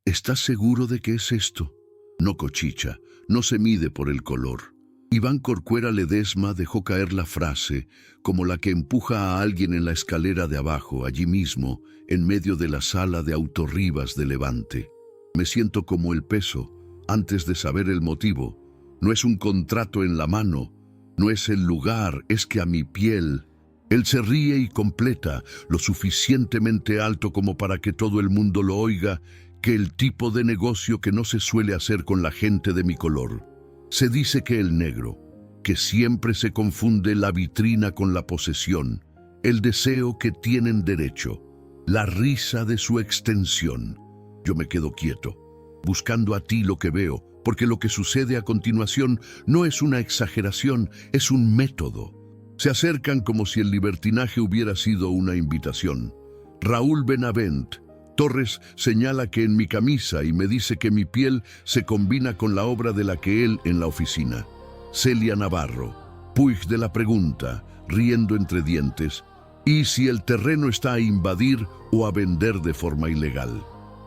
¿Estás seguro de que es esto? No cochicha, no se mide por el color. Iván Corcuera Ledesma dejó caer la frase como la que empuja a alguien en la escalera de abajo, allí mismo, en medio de la sala de Autorribas de Levante. Me siento como el peso, antes de saber el motivo. No es un contrato en la mano, no es el lugar, es que a mi piel. Él se ríe y completa, lo suficientemente alto como para que todo el mundo lo oiga, que el tipo de negocio que no se suele hacer con la gente de mi color. Se dice que el negro, que siempre se confunde la vitrina con la posesión, el deseo que tienen derecho, la risa de su extensión. Yo me quedo quieto, buscando a ti lo que veo, porque lo que sucede a continuación no es una exageración, es un método. Se acercan como si el libertinaje hubiera sido una invitación. Raúl Benavent Torres señala que en mi camisa y me dice que mi piel se combina con la obra de la que él en la oficina. Celia Navarro, Puig de la pregunta, riendo entre dientes, ¿y si el terreno está a invadir o a vender de forma ilegal?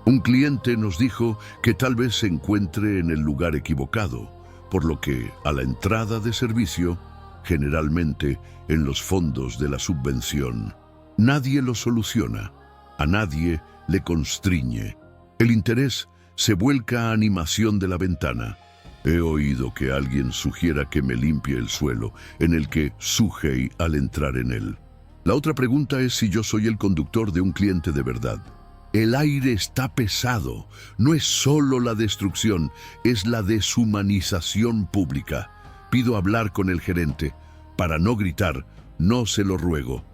Un cliente nos dijo que tal vez se encuentre en el lugar equivocado, por lo que a la entrada de servicio, generalmente en los fondos de la subvención, nadie lo soluciona, a nadie le constriñe. El interés se vuelca a animación de la ventana. He oído que alguien sugiera que me limpie el suelo, en el que sujei al entrar en él. La otra pregunta es si yo soy el conductor de un cliente de verdad. El aire está pesado. No es solo la destrucción, es la deshumanización pública. Pido hablar con el gerente. Para no gritar, no se lo ruego.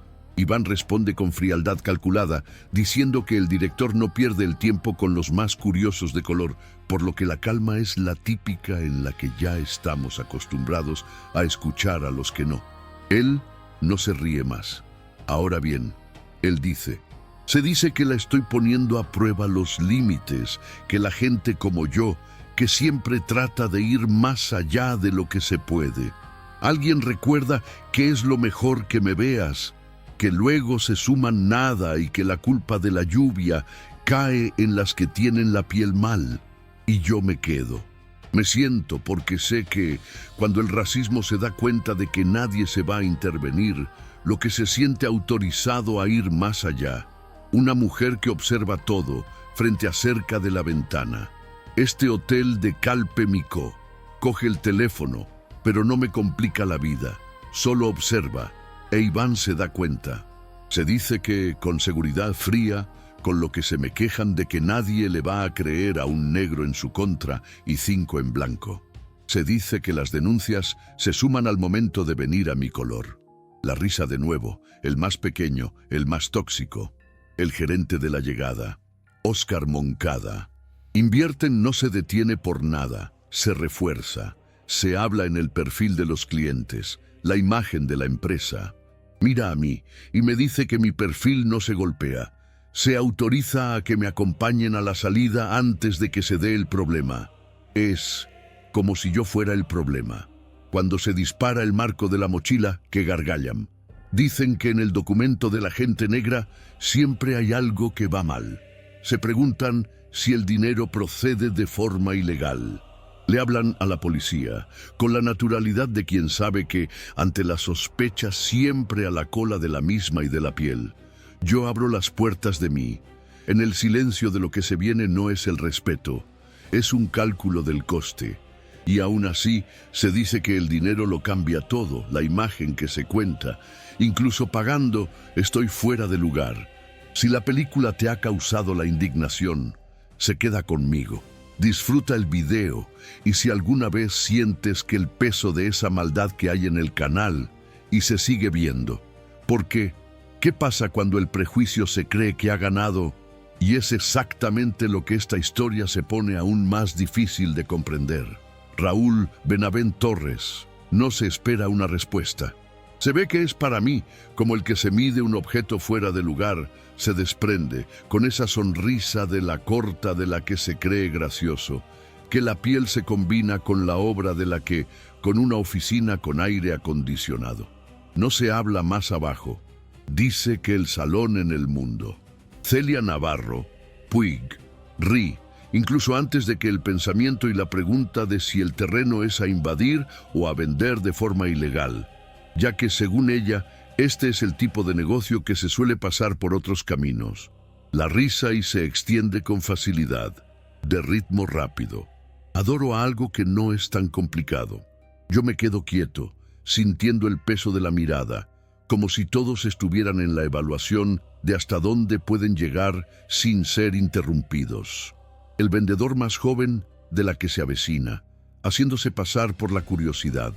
Iván responde con frialdad calculada, diciendo que el director no pierde el tiempo con los más curiosos de color, por lo que la calma es la típica en la que ya estamos acostumbrados a escuchar a los que no. Él no se ríe más. Ahora bien, él dice, se dice que la estoy poniendo a prueba los límites, que la gente como yo, que siempre trata de ir más allá de lo que se puede. Alguien recuerda que es lo mejor que me veas, que luego se suman nada y que la culpa de la lluvia cae en las que tienen la piel mal. Y yo me quedo. Me siento porque sé que cuando el racismo se da cuenta de que nadie se va a intervenir, lo que se siente autorizado a ir más allá. Una mujer que observa todo frente a cerca de la ventana. Este hotel de Calpe Micó. Coge el teléfono, pero no me complica la vida. Solo observa. E Iván se da cuenta. Se dice que, con seguridad fría, con lo que se me quejan de que nadie le va a creer a un negro en su contra y 5 en blanco. Se dice que las denuncias se suman al momento de venir a mi color. La risa de nuevo, el más pequeño, el más tóxico. El gerente de la llegada, Óscar Moncada. Invierten no se detiene por nada, se refuerza. Se habla en el perfil de los clientes, la imagen de la empresa. Mira a mí y me dice que mi perfil no se golpea. Se autoriza a que me acompañen a la salida antes de que se dé el problema. Es como si yo fuera el problema. Cuando se dispara el marco de la mochila, que gargallan. Dicen que en el documento de la gente negra siempre hay algo que va mal. Se preguntan si el dinero procede de forma ilegal. Le hablan a la policía, con la naturalidad de quien sabe que, ante la sospecha siempre a la cola de la misma y de la piel, yo abro las puertas de mí. En el silencio de lo que se viene no es el respeto, es un cálculo del coste. Y aún así, se dice que el dinero lo cambia todo, la imagen que se cuenta. Incluso pagando, estoy fuera de lugar. Si la película te ha causado la indignación, se queda conmigo. Disfruta el video y si alguna vez sientes que el peso de esa maldad que hay en el canal y se sigue viendo. Porque, ¿qué pasa cuando el prejuicio se cree que ha ganado? Y es exactamente lo que esta historia se pone aún más difícil de comprender. Raúl Benavent Torres, no se espera una respuesta. Se ve que es para mí, como el que se mide un objeto fuera de lugar, se desprende, con esa sonrisa de la corta de la que se cree gracioso, que la piel se combina con la obra de la que, con una oficina con aire acondicionado. No se habla más abajo. Dice que el salón en el mundo. Celia Navarro, Puig, ri, incluso antes de que el pensamiento y la pregunta de si el terreno es a invadir o a vender de forma ilegal, ya que según ella, este es el tipo de negocio que se suele pasar por otros caminos. La risa y se extiende con facilidad, de ritmo rápido. Adoro a algo que no es tan complicado. Yo me quedo quieto, sintiendo el peso de la mirada, como si todos estuvieran en la evaluación de hasta dónde pueden llegar sin ser interrumpidos. El vendedor más joven de la que se avecina, haciéndose pasar por la curiosidad,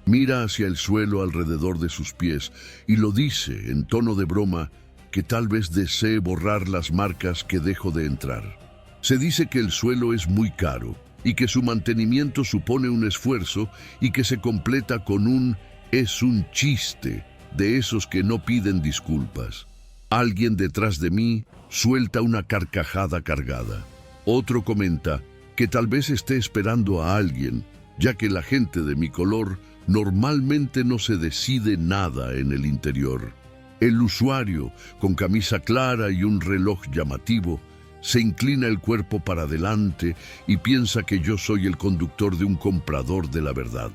mira hacia el suelo alrededor de sus pies y lo dice en tono de broma que tal vez desee borrar las marcas que dejo de entrar. Se dice que el suelo es muy caro y que su mantenimiento supone un esfuerzo y que se completa con un "es un chiste", de esos que no piden disculpas. Alguien detrás de mí suelta una carcajada cargada. Otro comenta que tal vez esté esperando a alguien, ya que la gente de mi color normalmente no se decide nada en el interior. El usuario, con camisa clara y un reloj llamativo, se inclina el cuerpo para adelante y piensa que yo soy el conductor de un comprador de la verdad.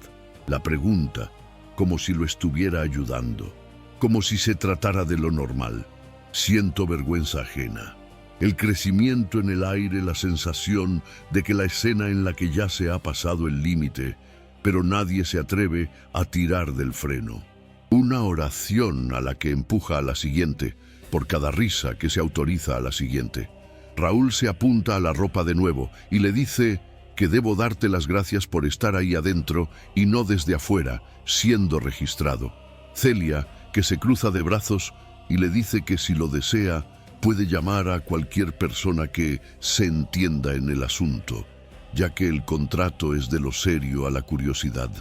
La pregunta, como si lo estuviera ayudando, como si se tratara de lo normal. Siento vergüenza ajena. El crecimiento en el aire, la sensación de que la escena en la que ya se ha pasado el límite, pero nadie se atreve a tirar del freno. Una oración a la que empuja a la siguiente, por cada risa que se autoriza a la siguiente. Raúl se apunta a la ropa de nuevo y le dice que debo darte las gracias por estar ahí adentro y no desde afuera, siendo registrado. Celia, que se cruza de brazos y le dice que si lo desea, puede llamar a cualquier persona que se entienda en el asunto, ya que el contrato es de lo serio a la curiosidad.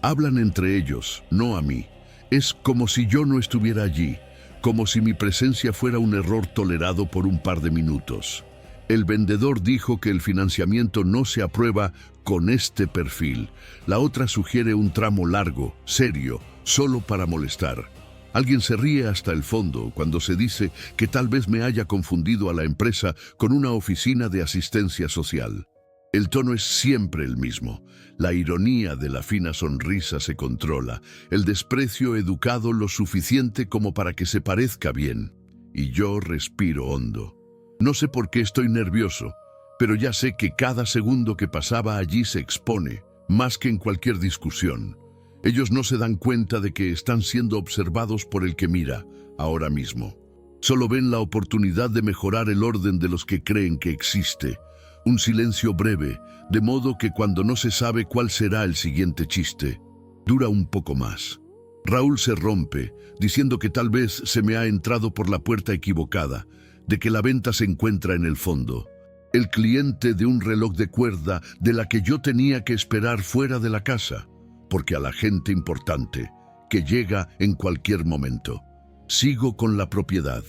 Hablan entre ellos, no a mí. Es como si yo no estuviera allí, como si mi presencia fuera un error tolerado por un par de minutos. El vendedor dijo que el financiamiento no se aprueba con este perfil. La otra sugiere un tramo largo, serio, solo para molestar. Alguien se ríe hasta el fondo cuando se dice que tal vez me haya confundido a la empresa con una oficina de asistencia social. El tono es siempre el mismo. La ironía de la fina sonrisa se controla, el desprecio educado lo suficiente como para que se parezca bien. Y yo respiro hondo. No sé por qué estoy nervioso, pero ya sé que cada segundo que pasaba allí se expone, más que en cualquier discusión. Ellos no se dan cuenta de que están siendo observados por el que mira, ahora mismo. Solo ven la oportunidad de mejorar el orden de los que creen que existe. Un silencio breve, de modo que cuando no se sabe cuál será el siguiente chiste, dura un poco más. Raúl se rompe, diciendo que tal vez se me ha entrado por la puerta equivocada, de que la venta se encuentra en el fondo. El cliente de un reloj de cuerda de la que yo tenía que esperar fuera de la casa, porque a la gente importante, que llega en cualquier momento. Sigo con la propiedad,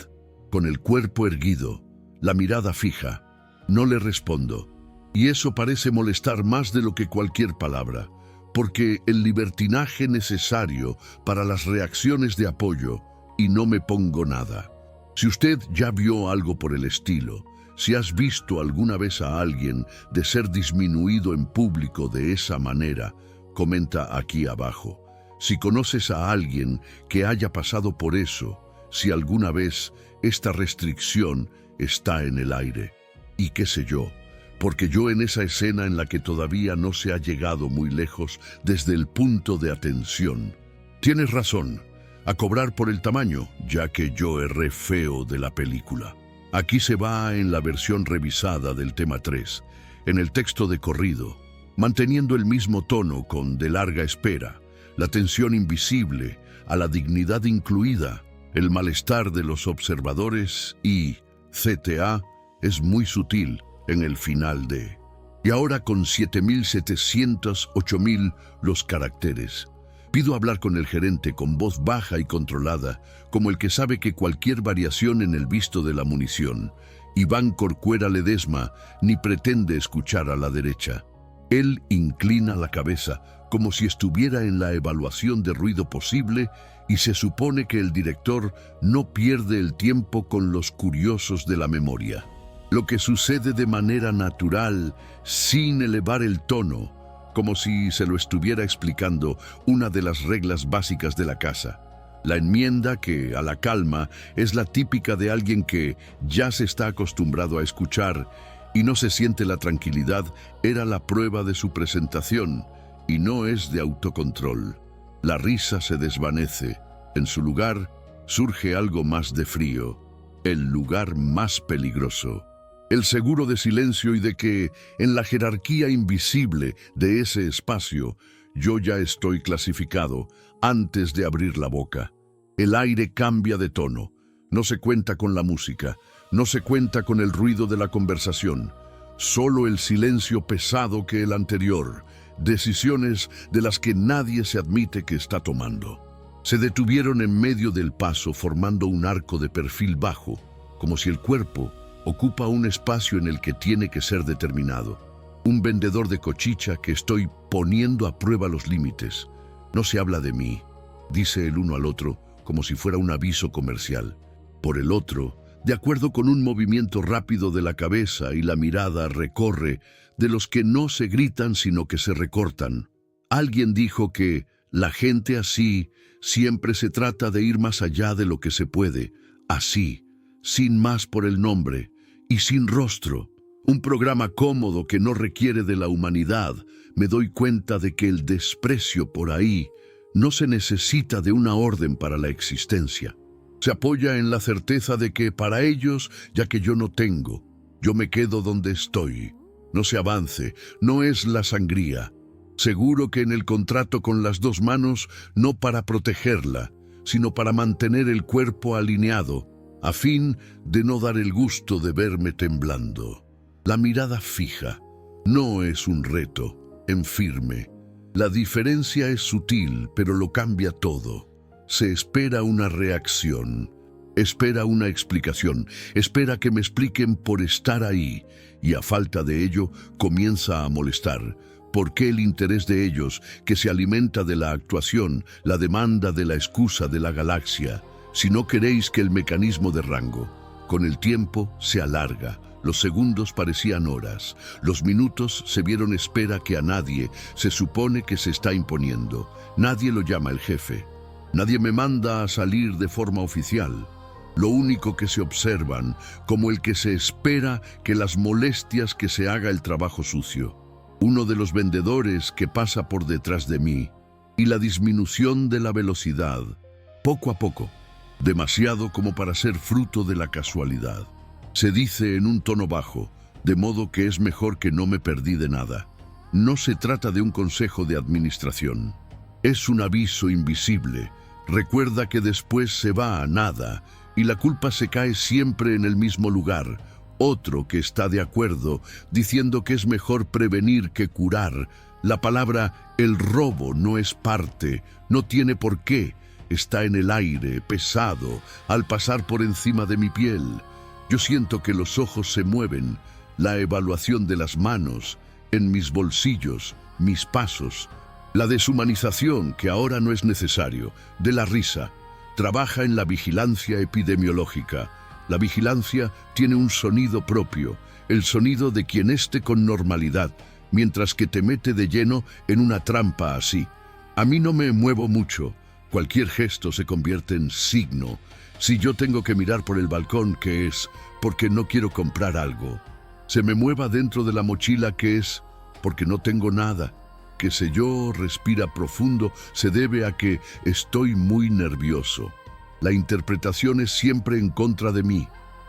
con el cuerpo erguido, la mirada fija. No le respondo, y eso parece molestar más de lo que cualquier palabra, porque el libertinaje necesario para las reacciones de apoyo, y no me pongo nada. Si usted ya vio algo por el estilo, si has visto alguna vez a alguien de ser disminuido en público de esa manera, comenta aquí abajo. Si conoces a alguien que haya pasado por eso, si alguna vez esta restricción está en el aire. Y qué sé yo, porque yo en esa escena en la que todavía no se ha llegado muy lejos desde el punto de atención. Tienes razón, a cobrar por el tamaño, ya que yo erré feo de la película. Aquí se va en la versión revisada del tema 3, en el texto de corrido, manteniendo el mismo tono con de larga espera, la tensión invisible, a la dignidad incluida, el malestar de los observadores y CTA es muy sutil en el final de. Y ahora con 7.700, 8.000 los caracteres. Pido hablar con el gerente con voz baja y controlada, como el que sabe que cualquier variación en el visto de la munición. Iván Corcuera Ledesma ni pretende escuchar a la derecha. Él inclina la cabeza, como si estuviera en la evaluación de ruido posible, y se supone que el director no pierde el tiempo con los curiosos de la memoria. lo que sucede de manera natural, sin elevar el tono, como si se lo estuviera explicando una de las reglas básicas de la casa. La enmienda que, a la calma, es la típica de alguien que ya se está acostumbrado a escuchar y no se siente la tranquilidad, era la prueba de su presentación, y no es de autocontrol. La risa se desvanece. En su lugar, surge algo más de frío, el lugar más peligroso. El seguro de silencio y de que, en la jerarquía invisible de ese espacio, yo ya estoy clasificado antes de abrir la boca. El aire cambia de tono. No se cuenta con la música, no se cuenta con el ruido de la conversación. Solo el silencio pesado que el anterior. Decisiones de las que nadie se admite que está tomando. Se detuvieron en medio del paso formando un arco de perfil bajo, como si el cuerpo ocupa un espacio en el que tiene que ser determinado. Un vendedor de cochicha que estoy poniendo a prueba los límites. No se habla de mí, dice el uno al otro, como si fuera un aviso comercial. Por el otro, de acuerdo con un movimiento rápido de la cabeza y la mirada recorre, de los que no se gritan sino que se recortan. Alguien dijo que la gente así siempre se trata de ir más allá de lo que se puede, así, sin más por el nombre y sin rostro. Un programa cómodo que no requiere de la humanidad. Me doy cuenta de que el desprecio por ahí no se necesita de una orden para la existencia. Se apoya en la certeza de que para ellos, ya que yo no tengo, yo me quedo donde estoy. No se avance, no es la sangría. Seguro que en el contrato con las dos manos, no para protegerla, sino para mantener el cuerpo alineado, a fin de no dar el gusto de verme temblando. La mirada fija no es un reto, en firme. La diferencia es sutil, pero lo cambia todo. Se espera una reacción, espera una explicación, espera que me expliquen por estar ahí, y a falta de ello comienza a molestar. ¿Por qué el interés de ellos, que se alimenta de la actuación, la demanda de la excusa de la galaxia? Si no queréis que el mecanismo de rango, con el tiempo se alarga. Los segundos parecían horas, los minutos se vieron espera que a nadie se supone que se está imponiendo. Nadie lo llama el jefe. Nadie me manda a salir de forma oficial. Lo único que se observan, como el que se espera que las molestias que se haga el trabajo sucio. Uno de los vendedores que pasa por detrás de mí y la disminución de la velocidad, poco a poco, demasiado como para ser fruto de la casualidad. Se dice en un tono bajo, de modo que es mejor que no me perdí de nada. No se trata de un consejo de administración. Es un aviso invisible. Recuerda que después se va a nada y la culpa se cae siempre en el mismo lugar. Otro que está de acuerdo, diciendo que es mejor prevenir que curar. La palabra el robo no es parte, no tiene por qué. Está en el aire, pesado, al pasar por encima de mi piel. Yo siento que los ojos se mueven, la evaluación de las manos, en mis bolsillos, mis pasos. La deshumanización, que ahora no es necesario, de la risa, trabaja en la vigilancia epidemiológica. La vigilancia tiene un sonido propio, el sonido de quien esté con normalidad, mientras que te mete de lleno en una trampa así. A mí no me muevo mucho, cualquier gesto se convierte en signo. Si yo tengo que mirar por el balcón, que es porque no quiero comprar algo. Se me mueva dentro de la mochila, que es porque no tengo nada. Que sé yo, respira profundo, se debe a que estoy muy nervioso. La interpretación es siempre en contra de mí.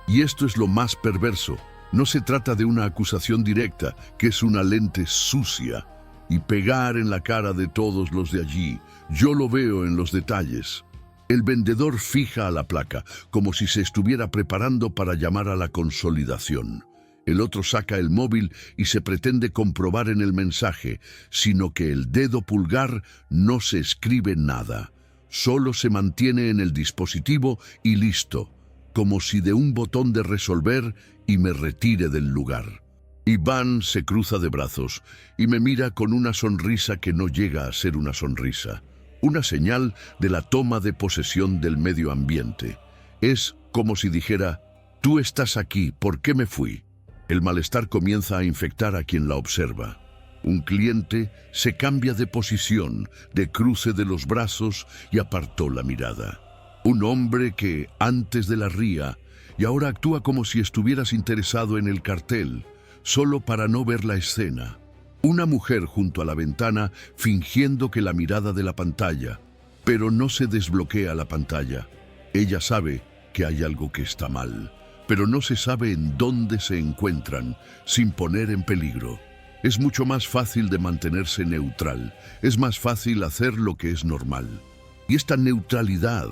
Y esto es lo más perverso. No se trata de una acusación directa, que es una lente sucia, y pegar en la cara de todos los de allí. Yo lo veo en los detalles. El vendedor fija a la placa, como si se estuviera preparando para llamar a la consolidación. El otro saca el móvil y se pretende comprobar en el mensaje, sino que el dedo pulgar no se escribe nada. Solo se mantiene en el dispositivo y listo, como si de un botón de resolver y me retire del lugar. Iván se cruza de brazos y me mira con una sonrisa que no llega a ser una sonrisa. Una señal de la toma de posesión del medio ambiente. Es como si dijera, tú estás aquí, ¿por qué me fui? El malestar comienza a infectar a quien la observa. Un cliente se cambia de posición, de cruce de los brazos y apartó la mirada. Un hombre que antes de la ría y ahora actúa como si estuvieras interesado en el cartel, solo para no ver la escena. Una mujer junto a la ventana fingiendo que la mirada de la pantalla, pero no se desbloquea la pantalla. Ella sabe que hay algo que está mal, pero no se sabe en dónde se encuentran, sin poner en peligro. Es mucho más fácil de mantenerse neutral, es más fácil hacer lo que es normal. Y esta neutralidad,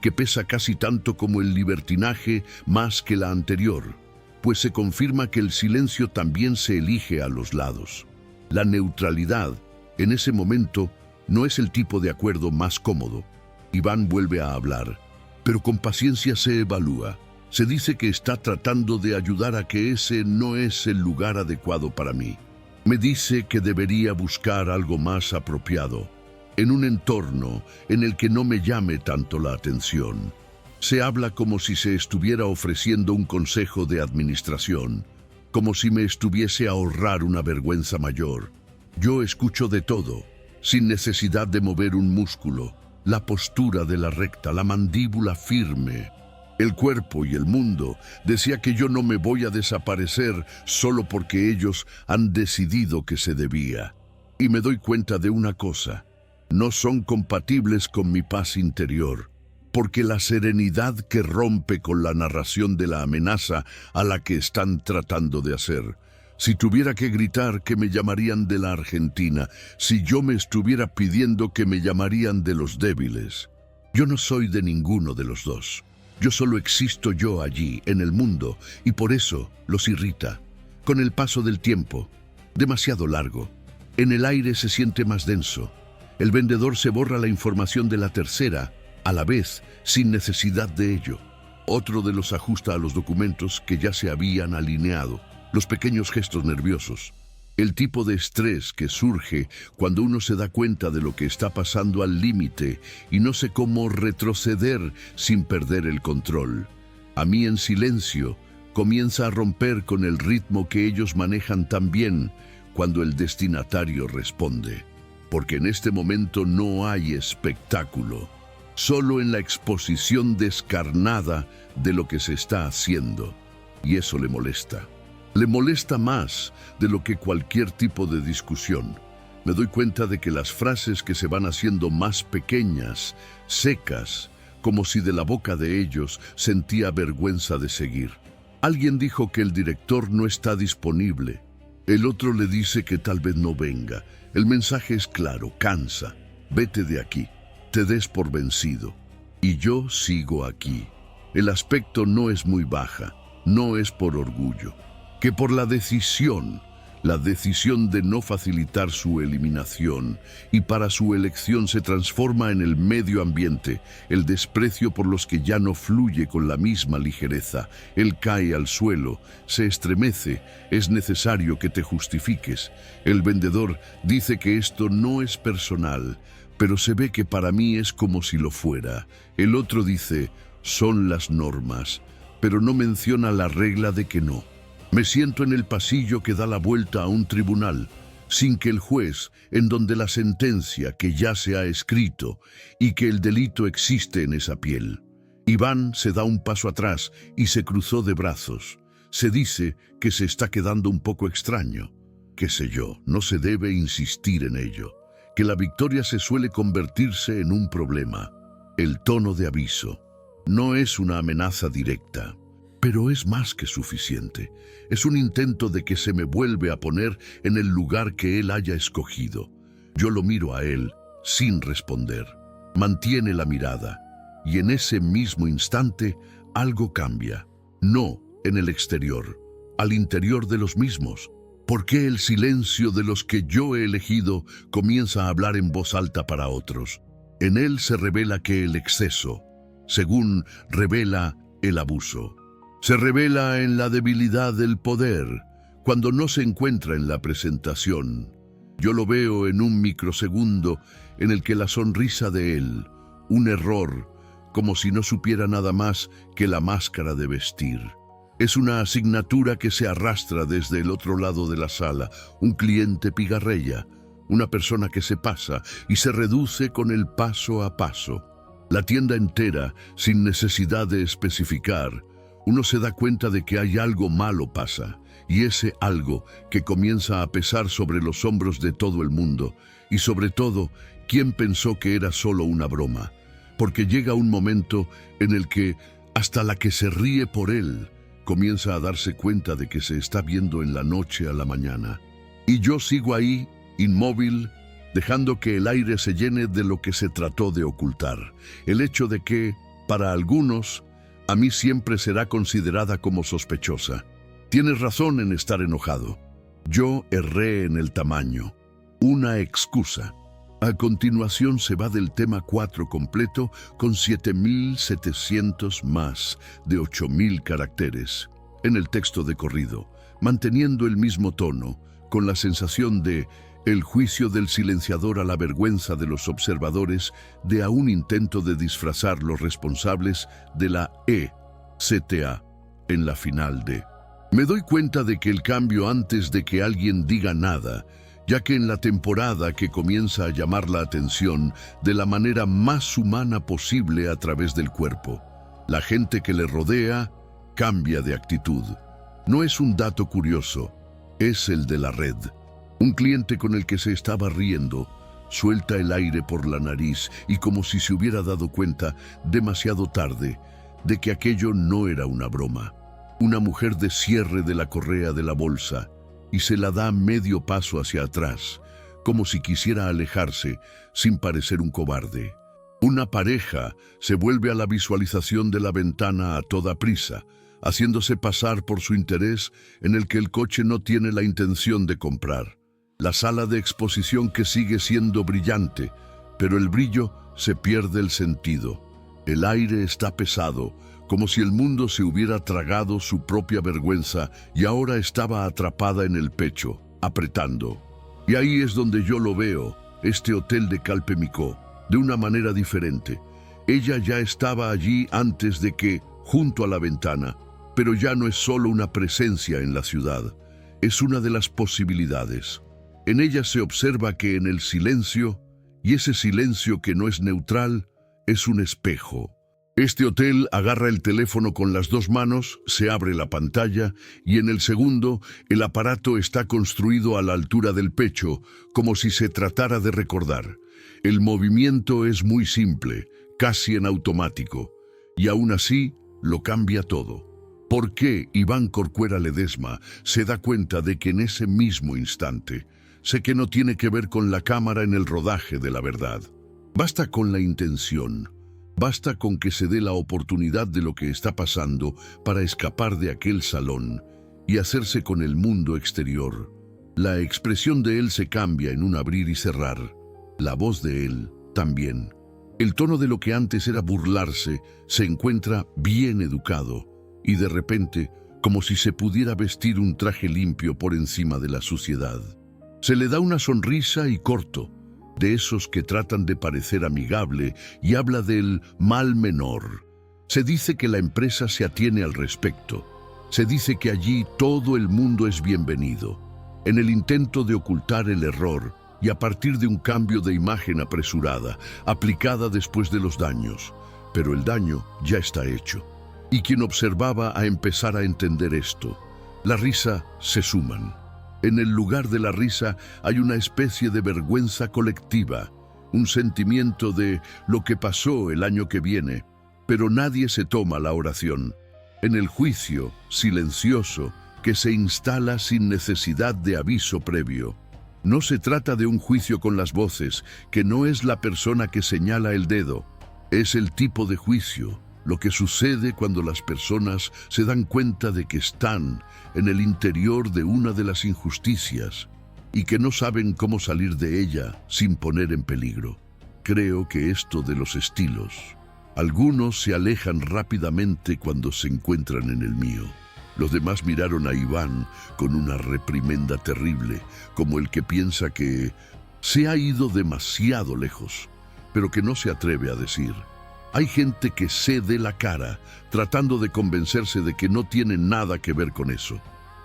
que pesa casi tanto como el libertinaje más que la anterior, pues se confirma que el silencio también se elige a los lados. La neutralidad, en ese momento, no es el tipo de acuerdo más cómodo. Iván vuelve a hablar, pero con paciencia se evalúa. Se dice que está tratando de ayudar a que ese no es el lugar adecuado para mí. Me dice que debería buscar algo más apropiado, en un entorno en el que no me llame tanto la atención. Se habla como si se estuviera ofreciendo un consejo de administración, como si me estuviese a ahorrar una vergüenza mayor. Yo escucho de todo, sin necesidad de mover un músculo, la postura de la recta, la mandíbula firme. El cuerpo y el mundo decía que yo no me voy a desaparecer solo porque ellos han decidido que se debía. Y me doy cuenta de una cosa: no son compatibles con mi paz interior, porque la serenidad que rompe con la narración de la amenaza a la que están tratando de hacer. Si tuviera que gritar, que me llamarían de la Argentina; si yo me estuviera pidiendo, que me llamarían de los débiles. Yo no soy de ninguno de los dos. Yo solo existo yo allí, en el mundo, y por eso los irrita. Con el paso del tiempo, demasiado largo, en el aire se siente más denso. El vendedor se borra la información de la tercera, a la vez, sin necesidad de ello. Otro de los ajusta a los documentos que ya se habían alineado, los pequeños gestos nerviosos. El tipo de estrés que surge cuando uno se da cuenta de lo que está pasando al límite y no sé cómo retroceder sin perder el control. A mí, en silencio, comienza a romper con el ritmo que ellos manejan tan bien cuando el destinatario responde. Porque en este momento no hay espectáculo, solo en la exposición descarnada de lo que se está haciendo. Y eso le molesta. Le molesta más de lo que cualquier tipo de discusión. Me doy cuenta de que las frases que se van haciendo más pequeñas, secas, como si de la boca de ellos sentía vergüenza de seguir. Alguien dijo que el director no está disponible. El otro le dice que tal vez no venga. El mensaje es claro: cansa, vete de aquí, te des por vencido. Y yo sigo aquí. El aspecto no es muy baja, no es por orgullo, que por la decisión de no facilitar su eliminación, y para su elección se transforma en el medio ambiente, el desprecio por los que ya no fluye con la misma ligereza. Él cae al suelo, se estremece, es necesario que te justifiques. El vendedor dice que esto no es personal, pero se ve que para mí es como si lo fuera. El otro dice, son las normas, pero no menciona la regla de que no. Me siento en el pasillo que da la vuelta a un tribunal, sin que el juez, en donde la sentencia que ya se ha escrito y que el delito existe en esa piel. Iván se da un paso atrás y se cruzó de brazos. Se dice que se está quedando un poco extraño. Qué sé yo, no se debe insistir en ello. Que la victoria se suele convertirse en un problema. El tono de aviso no es una amenaza directa, pero es más que suficiente. Es un intento de que se me vuelve a poner en el lugar que él haya escogido. Yo lo miro a él, sin responder. Mantiene la mirada, y en ese mismo instante algo cambia. No en el exterior, al interior de los mismos. ¿Por qué el silencio de los que yo he elegido comienza a hablar en voz alta para otros? En él se revela que el exceso, según revela el abuso, se revela en la debilidad del poder, cuando no se encuentra en la presentación. Yo lo veo en un microsegundo en el que la sonrisa de él, un error, como si no supiera nada más que la máscara de vestir. Es una asignatura que se arrastra desde el otro lado de la sala, un cliente pigarreya, una persona que se pasa y se reduce con el paso a paso. La tienda entera, sin necesidad de especificar, uno se da cuenta de que hay algo malo pasa, y ese algo que comienza a pesar sobre los hombros de todo el mundo, y sobre todo, ¿quién pensó que era solo una broma? Porque llega un momento en el que hasta la que se ríe por él comienza a darse cuenta de que se está viendo en la noche a la mañana. Y yo sigo ahí, inmóvil, dejando que el aire se llene de lo que se trató de ocultar. El hecho de que, para algunos, a mí siempre será considerada como sospechosa. Tienes razón en estar enojado. Yo erré en el tamaño. Una excusa. A continuación se va del tema 4 completo con 7.700 más de 8.000 caracteres en el texto de corrido, manteniendo el mismo tono, con la sensación de el juicio del silenciador a la vergüenza de los observadores de a un intento de disfrazar los responsables de la ECTA en la final de. Me doy cuenta de que el cambio antes de que alguien diga nada, ya que en la temporada que comienza a llamar la atención de la manera más humana posible a través del cuerpo. La gente que le rodea cambia de actitud. No es un dato curioso, es el de la red. Un cliente con el que se estaba riendo suelta el aire por la nariz y como si se hubiera dado cuenta demasiado tarde de que aquello no era una broma. Una mujer descierre de la correa de la bolsa y se la da medio paso hacia atrás, como si quisiera alejarse sin parecer un cobarde. Una pareja se vuelve a la visualización de la ventana a toda prisa, haciéndose pasar por su interés en el que el coche no tiene la intención de comprar. La sala de exposición que sigue siendo brillante, pero el brillo se pierde el sentido. El aire está pesado, como si el mundo se hubiera tragado su propia vergüenza y ahora estaba atrapada en el pecho, apretando. Y ahí es donde yo lo veo, este hotel de Calpemicó, de una manera diferente. Ella ya estaba allí antes de que, junto a la ventana, pero ya no es solo una presencia en la ciudad, es una de las posibilidades. En ella se observa que en el silencio, y ese silencio que no es neutral, es un espejo. Este hotel agarra el teléfono con las dos manos, se abre la pantalla y en el segundo el aparato está construido a la altura del pecho, como si se tratara de recordar. El movimiento es muy simple, casi en automático, y aún así lo cambia todo. ¿Por qué Iván Corcuera Ledesma se da cuenta de que en ese mismo instante, sé que no tiene que ver con la cámara en el rodaje de la verdad? Basta con la intención. Basta con que se dé la oportunidad de lo que está pasando para escapar de aquel salón y hacerse con el mundo exterior. La expresión de él se cambia en un abrir y cerrar. La voz de él también. El tono de lo que antes era burlarse se encuentra bien educado y de repente, como si se pudiera vestir un traje limpio por encima de la suciedad. Se le da una sonrisa y corto, de esos que tratan de parecer amigable y habla del mal menor. Se dice que la empresa se atiene al respecto. Se dice que allí todo el mundo es bienvenido. En el intento de ocultar el error y a partir de un cambio de imagen apresurada, aplicada después de los daños. Pero el daño ya está hecho. Y quien observaba a empezar a entender esto. La risa se suman. En el lugar de la risa hay una especie de vergüenza colectiva, un sentimiento de lo que pasó el año que viene, pero nadie se toma la oración. En el juicio silencioso que se instala sin necesidad de aviso previo. No se trata de un juicio con las voces, que no es la persona que señala el dedo. Es el tipo de juicio, lo que sucede cuando las personas se dan cuenta de que están en el interior de una de las injusticias y que no saben cómo salir de ella sin poner en peligro. Creo que esto de los estilos, algunos se alejan rápidamente cuando se encuentran en el mío. Los demás miraron a Iván con una reprimenda terrible, como el que piensa que se ha ido demasiado lejos, pero que no se atreve a decir. Hay gente que cede la cara, tratando de convencerse de que no tiene nada que ver con eso.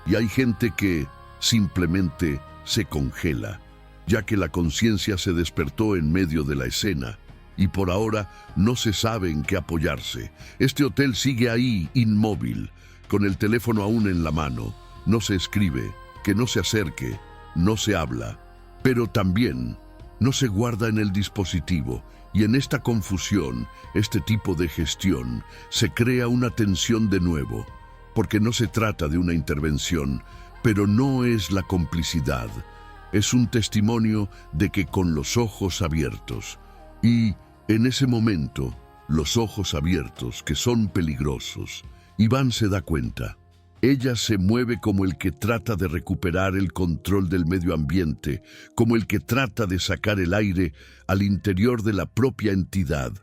Y hay gente que simplemente se congela, ya que la conciencia se despertó en medio de la escena y por ahora no se sabe en qué apoyarse. Este hotel sigue ahí, inmóvil, con el teléfono aún en la mano. No se escribe, que no se acerque, no se habla, pero también no se guarda en el dispositivo. Y en esta confusión, este tipo de gestión, se crea una tensión de nuevo, porque no se trata de una intervención, pero no es la complicidad. Es un testimonio de que con los ojos abiertos, y en ese momento, los ojos abiertos, que son peligrosos, Iván se da cuenta. Ella se mueve como el que trata de recuperar el control del medio ambiente, como el que trata de sacar el aire al interior de la propia entidad.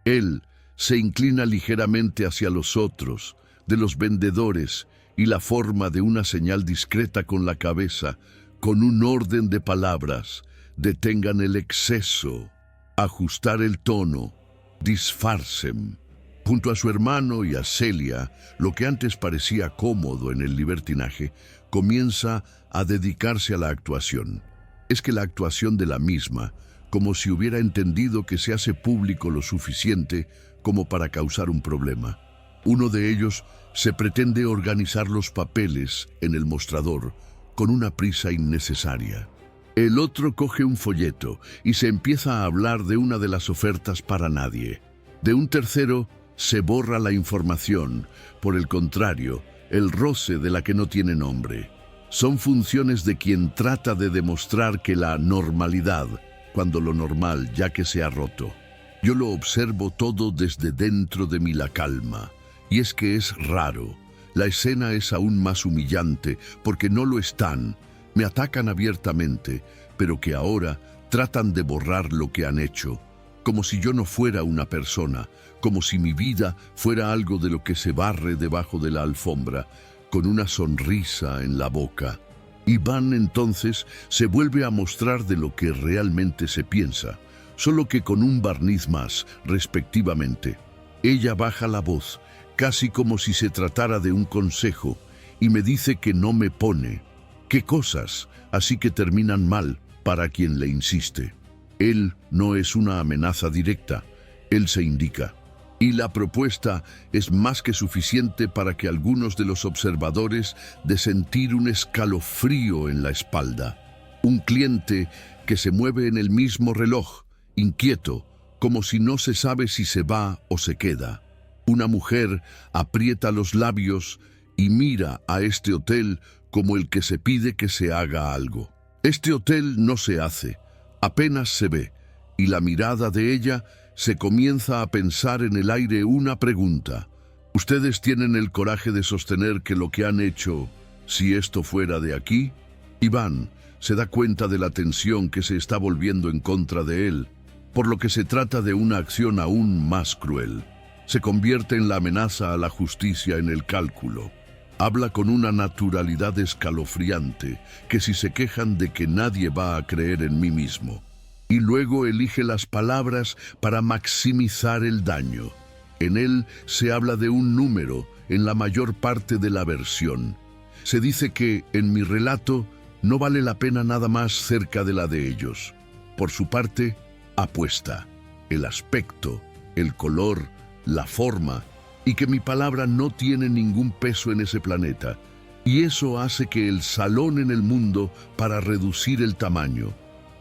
Él se inclina ligeramente hacia los otros, de los vendedores, y la forma de una señal discreta con la cabeza, con un orden de palabras: detengan el exceso, ajustar el tono, disfarcen. Junto a su hermano y a Celia, lo que antes parecía cómodo en el libertinaje, comienza a dedicarse a la actuación. Es que la actuación de la misma, como si hubiera entendido que se hace público lo suficiente como para causar un problema. Uno de ellos se pretende organizar los papeles en el mostrador con una prisa innecesaria. El otro coge un folleto y se empieza a hablar de una de las ofertas para nadie. De un tercero se borra la información, por el contrario, el roce de la que no tiene nombre. Son funciones de quien trata de demostrar que la normalidad, cuando lo normal ya que se ha roto. Yo lo observo todo desde dentro de mí, la calma, y es que es raro. La escena es aún más humillante porque no lo están, me atacan abiertamente, pero que ahora tratan de borrar lo que han hecho, como si yo no fuera una persona, como si mi vida fuera algo de lo que se barre debajo de la alfombra, con una sonrisa en la boca. Iván entonces se vuelve a mostrar de lo que realmente se piensa, solo que con un barniz más, respectivamente. Ella baja la voz, casi como si se tratara de un consejo, y me dice que no me pone. ¿Qué cosas? Así que terminan mal para quien le insiste. Él no es una amenaza directa, él se indica. Y la propuesta es más que suficiente para que algunos de los observadores de sentir un escalofrío en la espalda. Un cliente que se mueve en el mismo reloj, inquieto, como si no se sabe si se va o se queda. Una mujer aprieta los labios y mira a este hotel como el que se pide que se haga algo. Este hotel no se hace, apenas se ve, y la mirada de ella se comienza a pensar en el aire una pregunta. ¿Ustedes tienen el coraje de sostener que lo que han hecho, si esto fuera de aquí? Iván se da cuenta de la tensión que se está volviendo en contra de él, por lo que se trata de una acción aún más cruel. Se convierte en la amenaza a la justicia en el cálculo. Habla con una naturalidad escalofriante, que si se quejan de que nadie va a creer en mí mismo. Y luego elige las palabras para maximizar el daño. En él se habla de un número en la mayor parte de la versión. Se dice que, en mi relato, no vale la pena nada más cerca de la de ellos. Por su parte, apuesta. El aspecto, el color, la forma, y que mi palabra no tiene ningún peso en ese planeta. Y eso hace que el salón en el mundo para reducir el tamaño.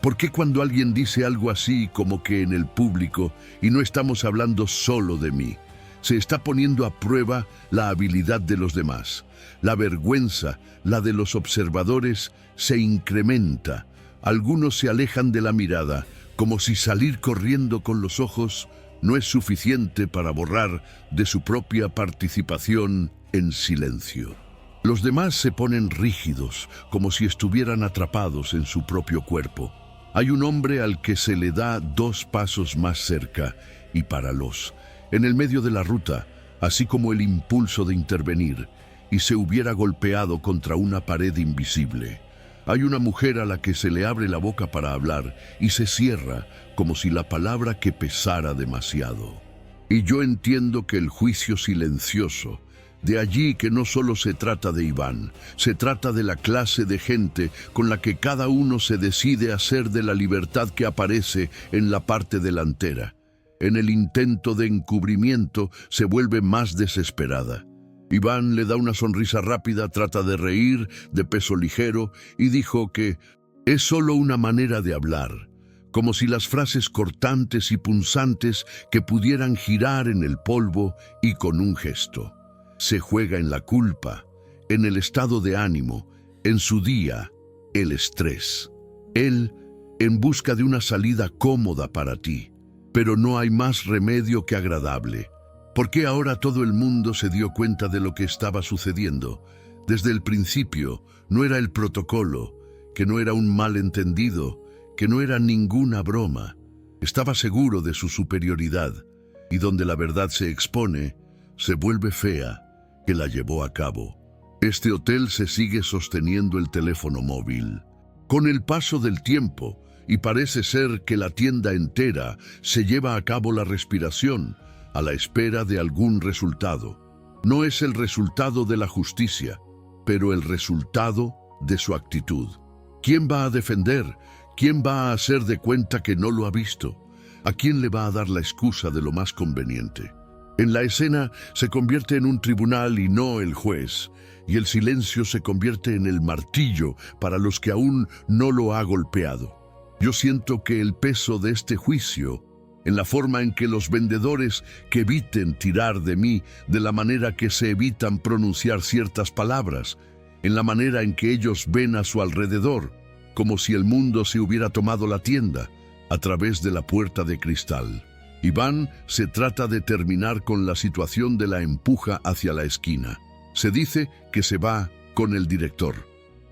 ¿Por qué cuando alguien dice algo así como que en el público, y no estamos hablando solo de mí, se está poniendo a prueba la habilidad de los demás? La vergüenza, la de los observadores, se incrementa. Algunos se alejan de la mirada, como si salir corriendo con los ojos no es suficiente para borrar de su propia participación en silencio. Los demás se ponen rígidos, como si estuvieran atrapados en su propio cuerpo. Hay un hombre al que se le da 2 pasos más cerca y páralos, en el medio de la ruta, así como el impulso de intervenir, y se hubiera golpeado contra una pared invisible. Hay una mujer a la que se le abre la boca para hablar y se cierra como si la palabra que pesara demasiado. Y yo entiendo que el juicio silencioso, de allí que no solo se trata de Iván, se trata de la clase de gente con la que cada uno se decide hacer de la libertad que aparece en la parte delantera. En el intento de encubrimiento se vuelve más desesperada. Iván le da una sonrisa rápida, trata de reír, de peso ligero, y dijo que es solo una manera de hablar, como si las frases cortantes y punzantes que pudieran girar en el polvo y con un gesto. Se juega en la culpa, en el estado de ánimo, en su día, el estrés. Él, en busca de una salida cómoda para ti. Pero no hay más remedio que agradable. ¿Por qué ahora todo el mundo se dio cuenta de lo que estaba sucediendo? Desde el principio, no era el protocolo, que no era un malentendido, que no era ninguna broma. Estaba seguro de su superioridad, y donde la verdad se expone, se vuelve fea, que la llevó a cabo. Este hotel se sigue sosteniendo el teléfono móvil. Con el paso del tiempo, y parece ser que la tienda entera se lleva a cabo la respiración, a la espera de algún resultado. No es el resultado de la justicia, pero el resultado de su actitud. ¿Quién va a defender? ¿Quién va a hacer de cuenta que no lo ha visto? ¿A quién le va a dar la excusa de lo más conveniente? En la escena se convierte en un tribunal y no el juez, y el silencio se convierte en el martillo para los que aún no lo ha golpeado. Yo siento que el peso de este juicio, en la forma en que los vendedores que eviten tirar de mí, de la manera que se evitan pronunciar ciertas palabras, en la manera en que ellos ven a su alrededor, como si el mundo se hubiera tomado la tienda, a través de la puerta de cristal. Iván se trata de terminar con la situación de la empuja hacia la esquina. Se dice que se va con el director.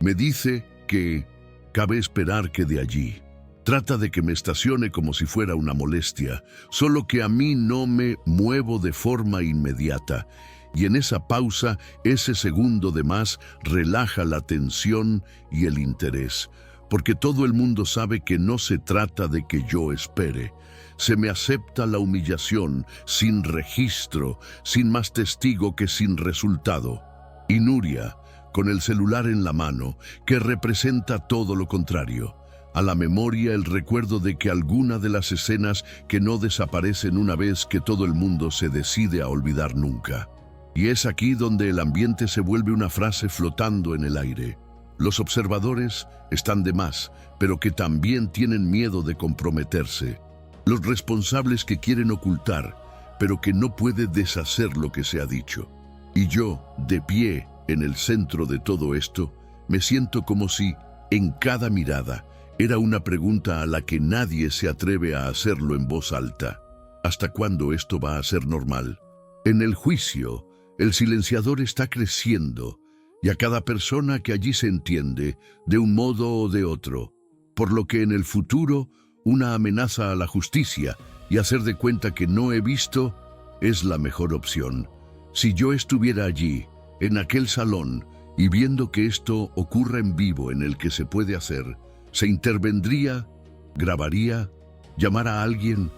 Me dice que cabe esperar que de allí. Trata de que me estacione como si fuera una molestia, solo que a mí no me muevo de forma inmediata. Y en esa pausa, ese segundo de más relaja la tensión y el interés, porque todo el mundo sabe que no se trata de que yo espere. Se me acepta la humillación, sin registro, sin más testigo que sin resultado. Y Nuria, con el celular en la mano, que representa todo lo contrario. A la memoria el recuerdo de que alguna de las escenas que no desaparecen una vez que todo el mundo se decide a olvidar nunca. Y es aquí donde el ambiente se vuelve una frase flotando en el aire. Los observadores están de más, pero que también tienen miedo de comprometerse. Los responsables que quieren ocultar, pero que no puede deshacer lo que se ha dicho. Y yo, de pie en el centro de todo esto, me siento como si, en cada mirada, era una pregunta a la que nadie se atreve a hacerlo en voz alta. ¿Hasta cuándo esto va a ser normal? En el juicio, el silenciador está creciendo, y a cada persona que allí se entiende, de un modo o de otro, por lo que en el futuro, una amenaza a la justicia y hacer de cuenta que no he visto es la mejor opción. Si yo estuviera allí, en aquel salón, y viendo que esto ocurra en vivo en el que se puede hacer, se intervendría, grabaría, llamara a alguien,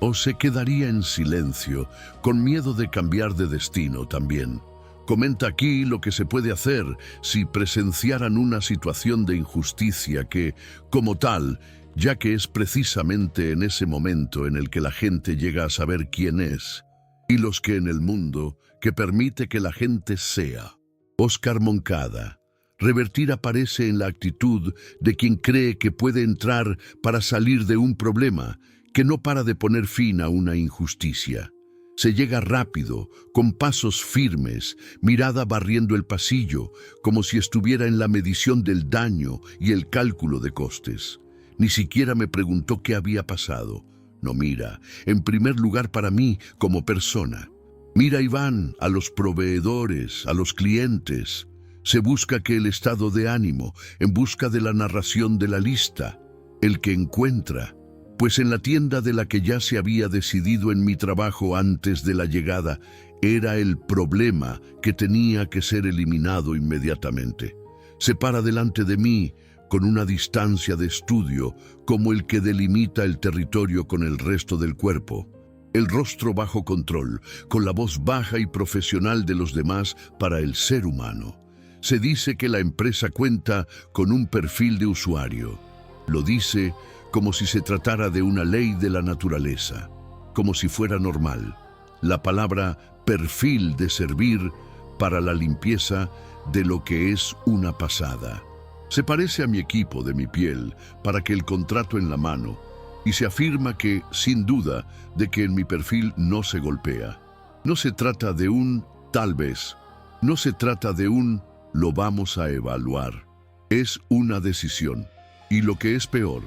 o se quedaría en silencio, con miedo de cambiar de destino también. Comenta aquí lo que se puede hacer si presenciaran una situación de injusticia que, como tal, ya que es precisamente en ese momento en el que la gente llega a saber quién es, y los que en el mundo que permite que la gente sea. Óscar Moncada. Revertir aparece en la actitud de quien cree que puede entrar para salir de un problema, que no para de poner fin a una injusticia. Se llega rápido, con pasos firmes, mirada barriendo el pasillo, como si estuviera en la medición del daño y el cálculo de costes. Ni siquiera me preguntó qué había pasado. No mira, en primer lugar para mí, como persona. Mira a Iván, a los proveedores, a los clientes. Se busca que el estado de ánimo, en busca de la narración de la lista, el que encuentra, pues en la tienda de la que ya se había decidido en mi trabajo antes de la llegada, era el problema que tenía que ser eliminado inmediatamente. Se para delante de mí con una distancia de estudio como el que delimita el territorio con el resto del cuerpo. el rostro bajo control, con la voz baja y profesional de los demás para el ser humano. Se dice que la empresa cuenta con un perfil de usuario. Lo dice como si se tratara de una ley de la naturaleza, como si fuera normal. La palabra perfil de servir para la limpieza de lo que es una pasada. Se parece a mi equipo de mi piel para que el contrato en la mano, y se afirma que, sin duda, de que en mi perfil no se golpea. No se trata de un tal vez, no se trata de un lo vamos a evaluar. Es una decisión, y lo que es peor,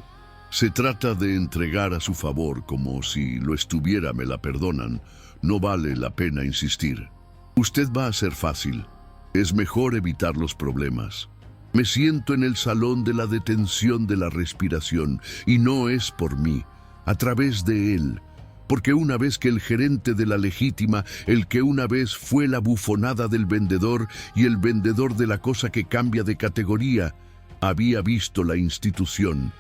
se trata de entregar a su favor como si lo estuviera, me la perdonan, no vale la pena insistir. Usted va a ser fácil, es mejor evitar los problemas. Me siento en el salón de la detención de la respiración, y no es por mí, a través de él, porque una vez que el gerente de la legítima, el que una vez fue la bufonada del vendedor y el vendedor de la cosa que cambia de categoría, había visto la institución,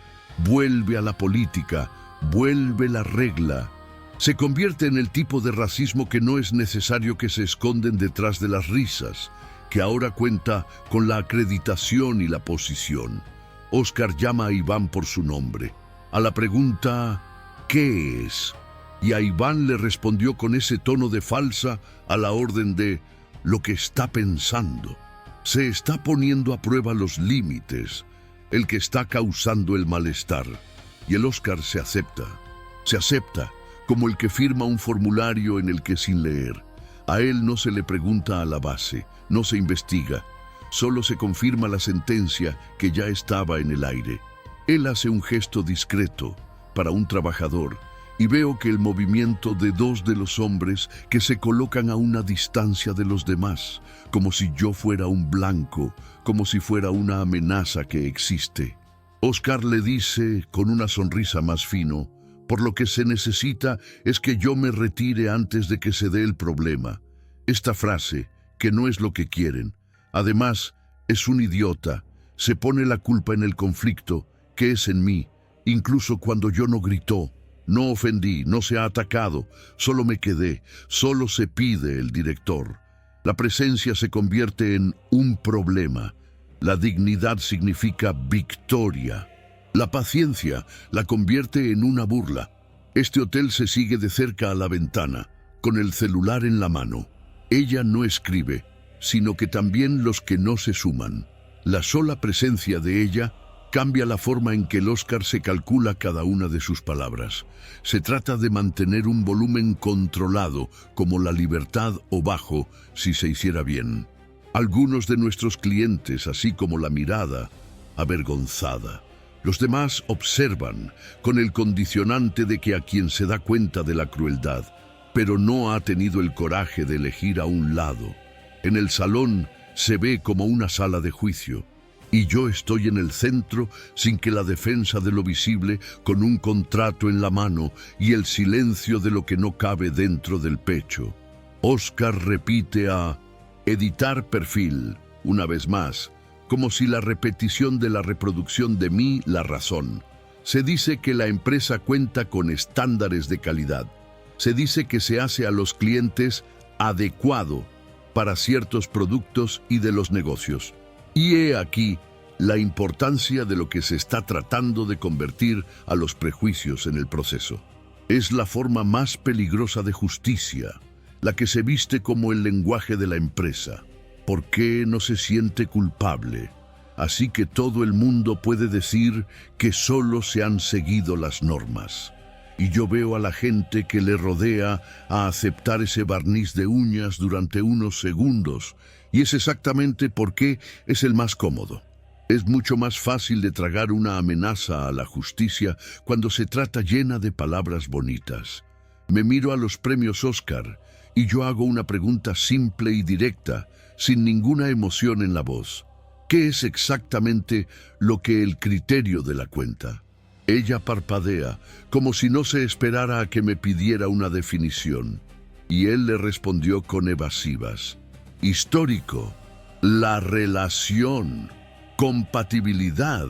vuelve a la política, vuelve la regla. Se convierte en el tipo de racismo que no es necesario que se esconden detrás de las risas, que ahora cuenta con la acreditación y la posición. Óscar llama a Iván por su nombre. A la pregunta, ¿qué es? Y a Iván le respondió con ese tono de falsa a la orden de lo que está pensando. Se está poniendo a prueba los límites, el que está causando el malestar. Y el Óscar se acepta como el que firma un formulario en el que sin leer. A él no se le pregunta a la base, no se investiga, solo se confirma la sentencia que ya estaba en el aire. Él hace un gesto discreto para un trabajador y veo que el movimiento de dos de los hombres que se colocan a una distancia de los demás, como si yo fuera un blanco, como si fuera una amenaza que existe. Óscar le dice con una sonrisa más fino, por lo que se necesita es que yo me retire antes de que se dé el problema. Esta frase, que no es lo que quieren. Además, es un idiota. Se pone la culpa en el conflicto, que es en mí, incluso cuando yo no gritó, no ofendí, no se ha atacado, solo me quedé, solo se pide el director. La presencia se convierte en un problema. La dignidad significa victoria. La paciencia la convierte en una burla. Este hotel se sigue de cerca a la ventana, con el celular en la mano. Ella no escribe, sino que también los que no se suman. La sola presencia de ella cambia la forma en que el Óscar se calcula cada una de sus palabras. Se trata de mantener un volumen controlado, como la libertad o bajo, si se hiciera bien. Algunos de nuestros clientes, así como la mirada, avergonzada. Los demás observan, con el condicionante de que a quien se da cuenta de la crueldad, pero no ha tenido el coraje de elegir a un lado. En el salón se ve como una sala de juicio, y yo estoy en el centro sin que la defensa de lo visible, con un contrato en la mano y el silencio de lo que no cabe dentro del pecho. Óscar repite a editar perfil, una vez más, como si la repetición de la reproducción de mí la razón. Se dice que la empresa cuenta con estándares de calidad. Se dice que se hace a los clientes adecuado para ciertos productos y de los negocios. Y he aquí la importancia de lo que se está tratando de convertir a los prejuicios en el proceso. Es la forma más peligrosa de justicia, la que se viste como el lenguaje de la empresa. ¿Por qué no se siente culpable? Así que todo el mundo puede decir que solo se han seguido las normas. Y yo veo a la gente que le rodea a aceptar ese barniz de uñas durante unos segundos, y es exactamente porque es el más cómodo. Es mucho más fácil de tragar una amenaza a la justicia cuando se trata llena de palabras bonitas. Me miro a los premios Óscar y yo hago una pregunta simple y directa, sin ninguna emoción en la voz. ¿Qué es exactamente lo que el criterio de la cuenta? Ella parpadea, como si no se esperara a que me pidiera una definición, y él le respondió con evasivas. Histórico, la relación, compatibilidad,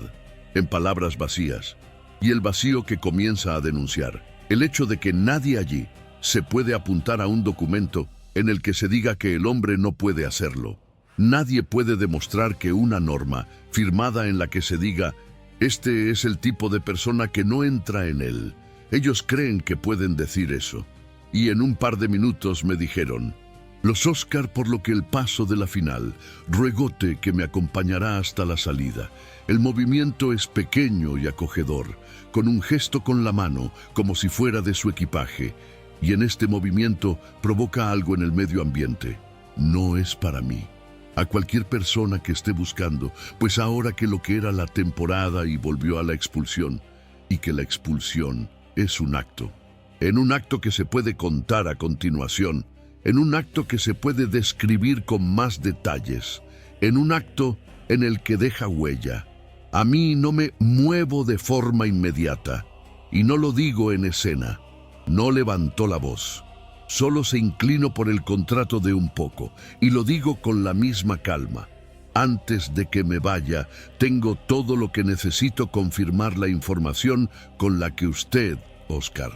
en palabras vacías, y el vacío que comienza a denunciar, el hecho de que nadie allí, se puede apuntar a un documento en el que se diga que el hombre no puede hacerlo. Nadie puede demostrar que una norma firmada en la que se diga «Este es el tipo de persona que no entra en él». Ellos creen que pueden decir eso. Y en un par de minutos me dijeron «Los Oscar, por lo que el paso de la final, ruegote que me acompañará hasta la salida». El movimiento es pequeño y acogedor, con un gesto con la mano, como si fuera de su equipaje. Y en este movimiento provoca algo en el medio ambiente. No es para mí. A cualquier persona que esté buscando, pues ahora que lo que era la temporada y volvió a la expulsión, y que la expulsión es un acto. En un acto que se puede contar a continuación, en un acto que se puede describir con más detalles, en un acto en el que deja huella. A mí no me muevo de forma inmediata, y no lo digo en escena. No levantó la voz. Solo se inclinó por el contrato de un poco, y lo digo con la misma calma. Antes de que me vaya, tengo todo lo que necesito confirmar la información con la que usted, Oscar.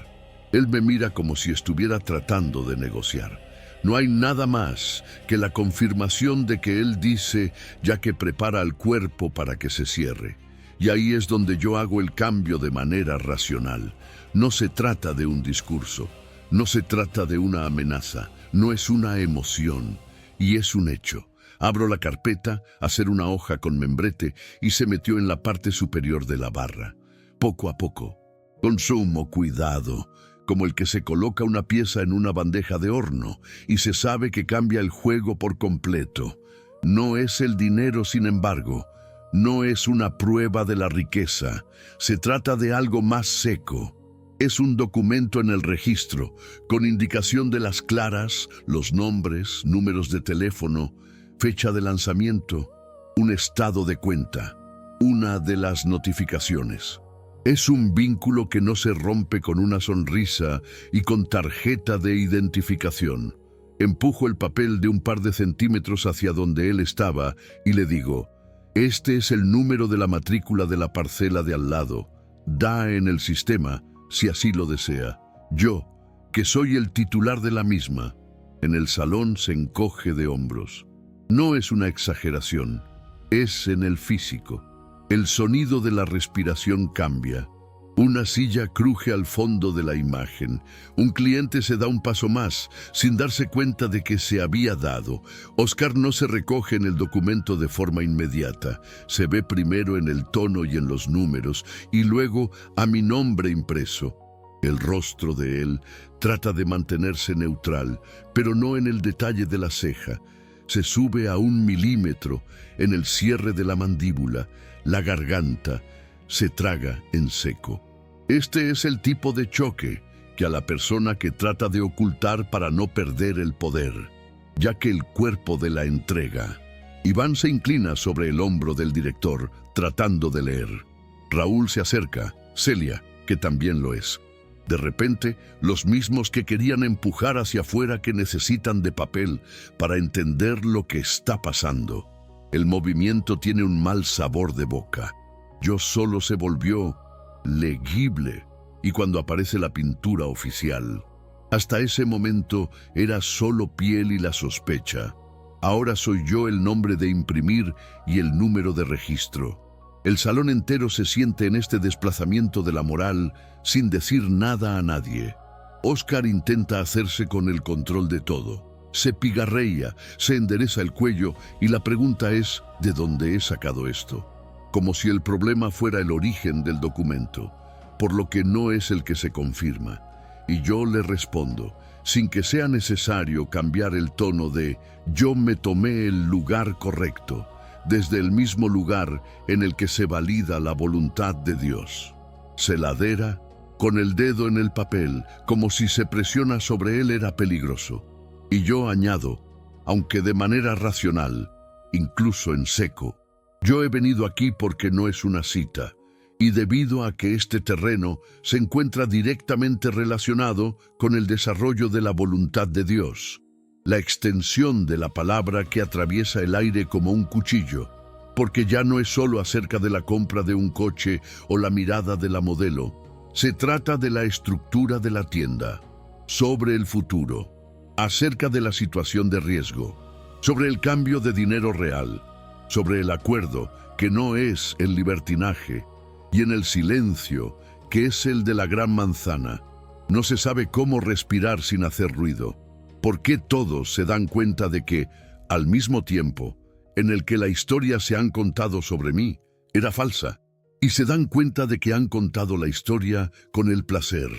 Él me mira como si estuviera tratando de negociar. No hay nada más que la confirmación de que él dice, ya que prepara al cuerpo para que se cierre. Y ahí es donde yo hago el cambio de manera racional. No se trata de un discurso, no se trata de una amenaza, no es una emoción, y es un hecho. Abro la carpeta, hacer una hoja con membrete, y se metió en la parte superior de la barra. Poco a poco, con sumo cuidado, como el que se coloca una pieza en una bandeja de horno y se sabe que cambia el juego por completo. No es el dinero, sin embargo, no es una prueba de la riqueza, se trata de algo más seco. Es un documento en el registro, con indicación de las claras, los nombres, números de teléfono, fecha de lanzamiento, un estado de cuenta, una de las notificaciones. Es un vínculo que no se rompe con una sonrisa y con tarjeta de identificación. Empujo el papel de un par de centímetros hacia donde él estaba y le digo, este es el número de la matrícula de la parcela de al lado. Da en el sistema, si así lo desea. Yo, que soy el titular de la misma, en el salón se encoge de hombros. No es una exageración, es en el físico. El sonido de la respiración cambia. Una silla cruje al fondo de la imagen. Un cliente se da un paso más, sin darse cuenta de que se había dado. Oscar no se recoge en el documento de forma inmediata. Se ve primero en el tono y en los números, y luego a mi nombre impreso. El rostro de él trata de mantenerse neutral, pero no en el detalle de la ceja. Se sube a 1 milímetro en el cierre de la mandíbula. La garganta se traga en seco. Este es el tipo de choque que a la persona que trata de ocultar para no perder el poder, ya que el cuerpo de la entrega. Iván se inclina sobre el hombro del director, tratando de leer. Raúl se acerca, Celia, que también lo es. De repente, los mismos que querían empujar hacia afuera que necesitan de papel para entender lo que está pasando. El movimiento tiene un mal sabor de boca. Yo solo se volvió legible, y cuando aparece la pintura oficial. Hasta ese momento era solo piel y la sospecha. Ahora soy yo el nombre de imprimir y el número de registro. El salón entero se siente en este desplazamiento de la moral sin decir nada a nadie. Oscar intenta hacerse con el control de todo. Se pigarreía, se endereza el cuello y la pregunta es, ¿de dónde he sacado esto? Como si el problema fuera el origen del documento, por lo que no es el que se confirma. Y yo le respondo, sin que sea necesario cambiar el tono de «yo me tomé el lugar correcto», desde el mismo lugar en el que se valida la voluntad de Dios. Celadera, con el dedo en el papel, como si se presiona sobre él era peligroso. Y yo añado, aunque de manera racional, incluso en seco, yo he venido aquí porque no es una cita, y debido a que este terreno se encuentra directamente relacionado con el desarrollo de la voluntad de Dios, la extensión de la palabra que atraviesa el aire como un cuchillo, porque ya no es solo acerca de la compra de un coche o la mirada de la modelo, se trata de la estructura de la tienda. sobre el futuro, acerca de la situación de riesgo, sobre el cambio de dinero real, sobre el acuerdo, que no es el libertinaje, y en el silencio, que es el de la gran manzana. No se sabe cómo respirar sin hacer ruido. ¿Por qué todos se dan cuenta de que, al mismo tiempo, en el que la historia se han contado sobre mí, era falsa? Y se dan cuenta de que han contado la historia con el placer.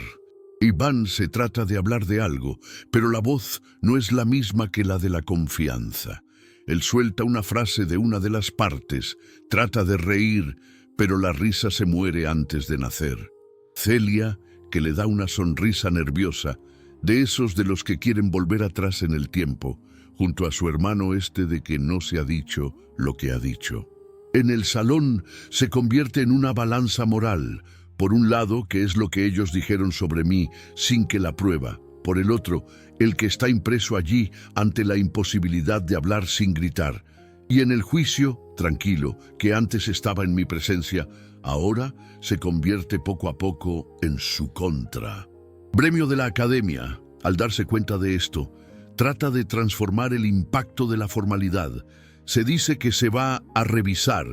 Iván se trata de hablar de algo, pero la voz no es la misma que la de la confianza. Él suelta una frase de una de las partes, trata de reír, pero la risa se muere antes de nacer. Celia, que le da una sonrisa nerviosa, de esos de los que quieren volver atrás en el tiempo, junto a su hermano de que no se ha dicho lo que ha dicho. En el salón se convierte en una balanza moral, por un lado, que es lo que ellos dijeron sobre mí sin que la prueba, por el otro, el que está impreso allí ante la imposibilidad de hablar sin gritar, y en el juicio, tranquilo, que antes estaba en mi presencia, ahora se convierte poco a poco en su contra. Bremio de la Academia, al darse cuenta de esto, trata de transformar el impacto de la formalidad. Se dice que se va a revisar,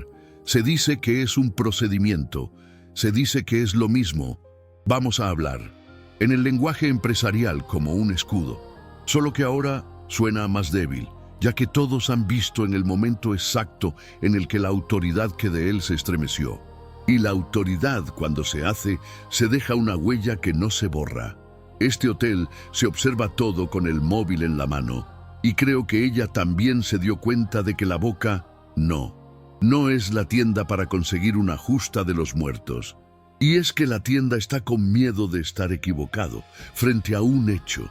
se dice que es un procedimiento, se dice que es lo mismo. Vamos a hablar, en el lenguaje empresarial como un escudo, solo que ahora suena más débil, ya que todos han visto en el momento exacto en el que la autoridad que de él se estremeció. Y la autoridad, cuando se hace, se deja una huella que no se borra. Este hotel se observa todo con el móvil en la mano, y creo que ella también se dio cuenta de que la boca no es la tienda para conseguir una justa de los muertos. Y es que la tienda está con miedo de estar equivocado frente a un hecho.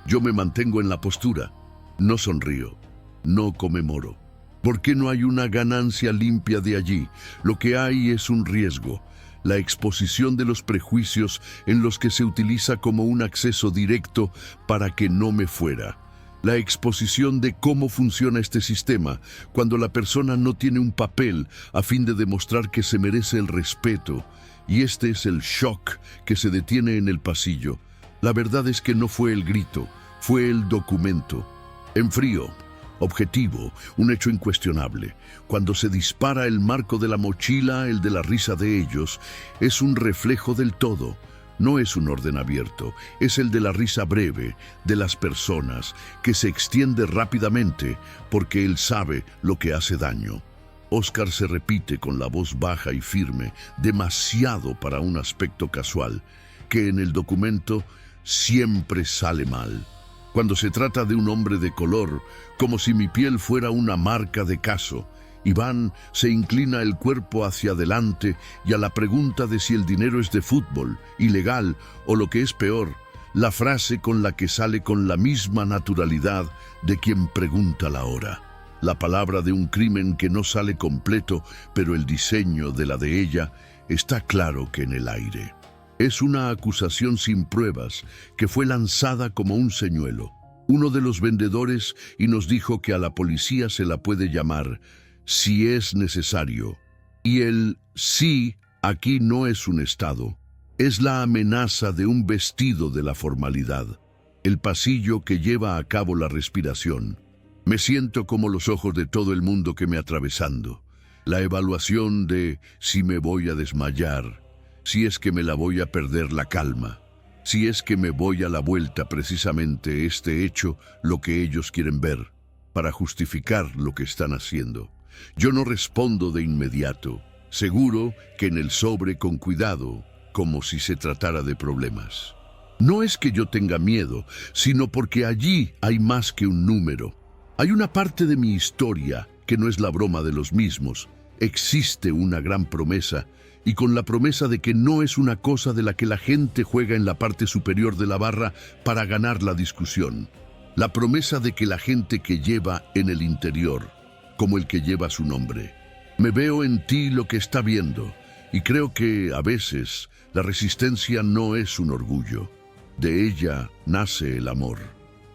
Yo me mantengo en la postura, no sonrío, no conmemoro. ¿Por qué no hay una ganancia limpia de allí? Lo que hay es un riesgo, la exposición de los prejuicios en los que se utiliza como un acceso directo para que no me fuera. La exposición de cómo funciona este sistema cuando la persona no tiene un papel a fin de demostrar que se merece el respeto. Y este es el shock que se detiene en el pasillo. La verdad es que no fue el grito, fue el documento. En frío, objetivo, un hecho incuestionable. Cuando se dispara el marco de la mochila, el de la risa de ellos, es un reflejo del todo. No es un orden abierto, es el de la risa breve, de las personas, que se extiende rápidamente porque él sabe lo que hace daño. Oscar se repite con la voz baja y firme, demasiado para un aspecto casual, que en el documento siempre sale mal. Cuando se trata de un hombre de color, como si mi piel fuera una marca de caso, Iván se inclina el cuerpo hacia adelante y a la pregunta de si el dinero es de fútbol, ilegal o lo que es peor, la frase con la que sale con la misma naturalidad de quien pregunta la hora. La palabra de un crimen que no sale completo, pero el diseño de la de ella está claro que en el aire. Es una acusación sin pruebas que fue lanzada como un señuelo. Uno de los vendedores y nos dijo que a la policía se la puede llamar si es necesario. Y el sí aquí no es un estado, es la amenaza de un vestido de la formalidad, el pasillo que lleva a cabo la respiración. Me siento como los ojos de todo el mundo que me atravesando. La evaluación de si me voy a desmayar, si es que me la voy a perder la calma, si es que me voy a la vuelta precisamente este hecho lo que ellos quieren ver, para justificar lo que están haciendo. Yo no respondo de inmediato, seguro que en el sobre con cuidado, como si se tratara de problemas. No es que yo tenga miedo, sino porque allí hay más que un número. Hay una parte de mi historia que no es la broma de los mismos. Existe una gran promesa, y con la promesa de que no es una cosa de la que la gente juega en la parte superior de la barra para ganar la discusión. La promesa de que la gente que lleva en el interior, como el que lleva su nombre. Me veo en ti lo que está viendo, y creo que, a veces, la resistencia no es un orgullo. De ella nace el amor,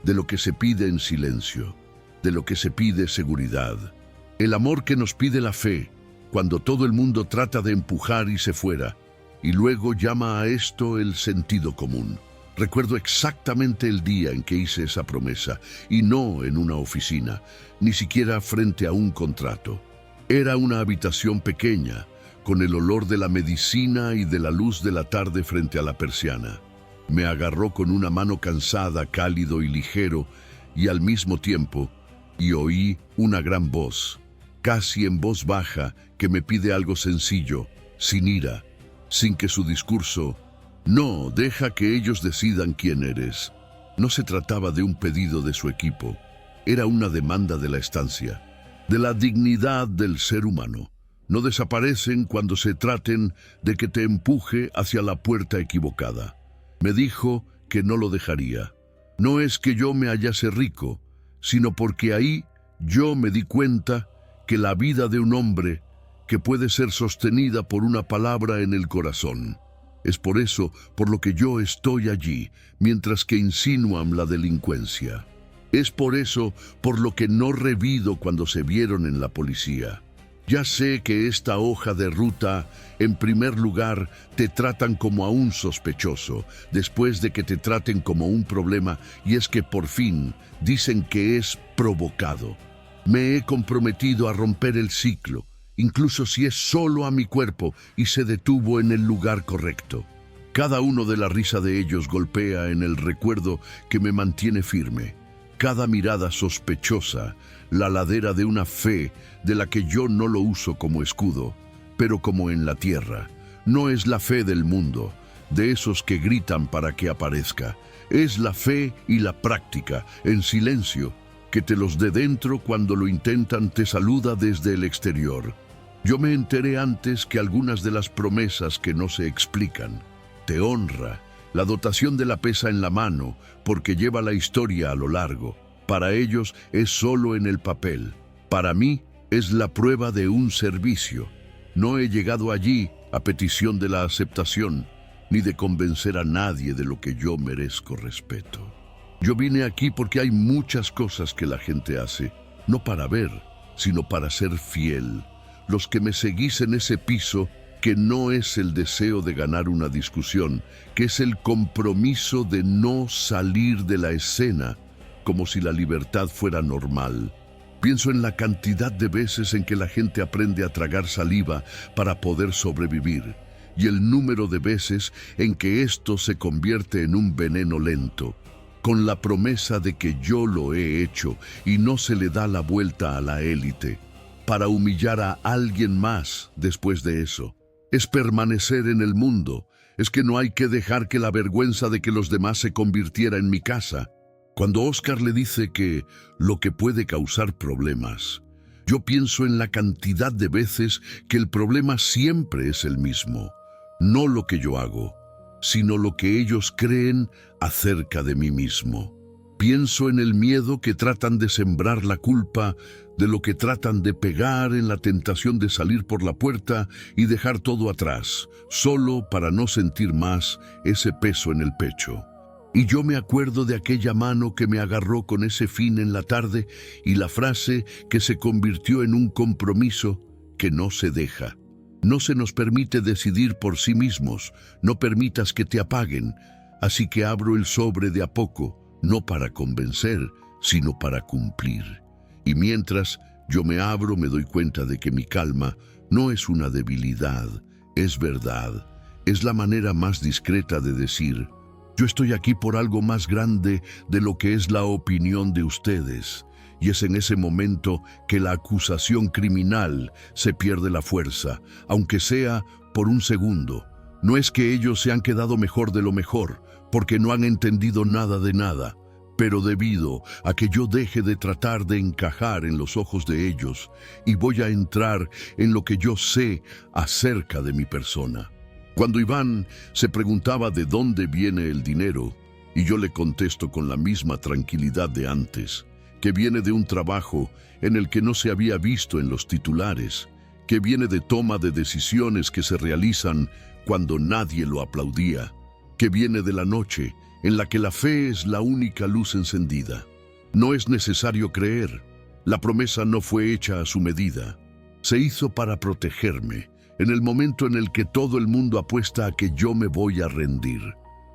de lo que se pide en silencio, de lo que se pide seguridad. El amor que nos pide la fe, cuando todo el mundo trata de empujar y se fuera, y luego llama a esto el sentido común. Recuerdo exactamente el día en que hice esa promesa, y no en una oficina, ni siquiera frente a un contrato. Era una habitación pequeña, con el olor de la medicina y de la luz de la tarde frente a la persiana. Me agarró con una mano cansada, cálido y ligero, y al mismo tiempo, y oí una gran voz, casi en voz baja, que me pide algo sencillo, sin ira, sin que su discurso: no, deja que ellos decidan quién eres. No se trataba de un pedido de su equipo, era una demanda de la estancia, de la dignidad del ser humano. No desaparecen cuando se traten de que te empuje hacia la puerta equivocada. Me dijo que no lo dejaría. No es que yo me hallase rico, sino porque ahí yo me di cuenta que la vida de un hombre que puede ser sostenida por una palabra en el corazón. Es por eso por lo que yo estoy allí, mientras que insinúan la delincuencia. Es por eso por lo que no revido cuando se vieron en la policía. Ya sé que esta hoja de ruta, en primer lugar, te tratan como a un sospechoso, después de que te traten como un problema, y es que por fin dicen que es provocado. Me he comprometido a romper el ciclo, incluso si es solo a mi cuerpo, y se detuvo en el lugar correcto. Cada uno de la risa de ellos golpea en el recuerdo que me mantiene firme. Cada mirada sospechosa, la ladera de una fe de la que yo no lo uso como escudo, pero como en la tierra. No es la fe del mundo, de esos que gritan para que aparezca. Es la fe y la práctica, en silencio, que te los de dentro cuando lo intentan te saluda desde el exterior. Yo me enteré antes que algunas de las promesas que no se explican. Te honra, la dotación de la pesa en la mano, porque lleva la historia a lo largo. Para ellos es solo en el papel. Para mí es la prueba de un servicio. No he llegado allí a petición de la aceptación, ni de convencer a nadie de lo que yo merezco respeto. Yo vine aquí porque hay muchas cosas que la gente hace, no para ver, sino para ser fiel. Los que me seguís en ese piso, que no es el deseo de ganar una discusión, que es el compromiso de no salir de la escena, como si la libertad fuera normal. Pienso en la cantidad de veces en que la gente aprende a tragar saliva para poder sobrevivir, y el número de veces en que esto se convierte en un veneno lento, con la promesa de que yo lo he hecho y no se le da la vuelta a la élite, para humillar a alguien más después de eso. Es permanecer en el mundo, es que no hay que dejar que la vergüenza de que los demás se convirtiera en mi casa. Cuando Oscar le dice que lo que puede causar problemas, yo pienso en la cantidad de veces que el problema siempre es el mismo, no lo que yo hago, sino lo que ellos creen acerca de mí mismo. Pienso en el miedo que tratan de sembrar, la culpa de lo que tratan de pegar, en la tentación de salir por la puerta y dejar todo atrás, solo para no sentir más ese peso en el pecho. Y yo me acuerdo de aquella mano que me agarró con ese fin en la tarde y la frase que se convirtió en un compromiso que no se deja. No se nos permite decidir por sí mismos, no permitas que te apaguen, así que abro el sobre de a poco, no para convencer, sino para cumplir. Y mientras yo me abro, me doy cuenta de que mi calma no es una debilidad, es verdad. Es la manera más discreta de decir: yo estoy aquí por algo más grande de lo que es la opinión de ustedes. Y es en ese momento que la acusación criminal se pierde la fuerza, aunque sea por un segundo. No es que ellos se han quedado mejor de lo mejor, porque no han entendido nada de nada, pero debido a que yo deje de tratar de encajar en los ojos de ellos y voy a entrar en lo que yo sé acerca de mi persona. Cuando Iván se preguntaba de dónde viene el dinero, y yo le contesto con la misma tranquilidad de antes, que viene de un trabajo en el que no se había visto en los titulares, que viene de toma de decisiones que se realizan cuando nadie lo aplaudía, que viene de la noche en la que la fe es la única luz encendida. No es necesario creer. La promesa no fue hecha a su medida. Se hizo para protegerme, en el momento en el que todo el mundo apuesta a que yo me voy a rendir.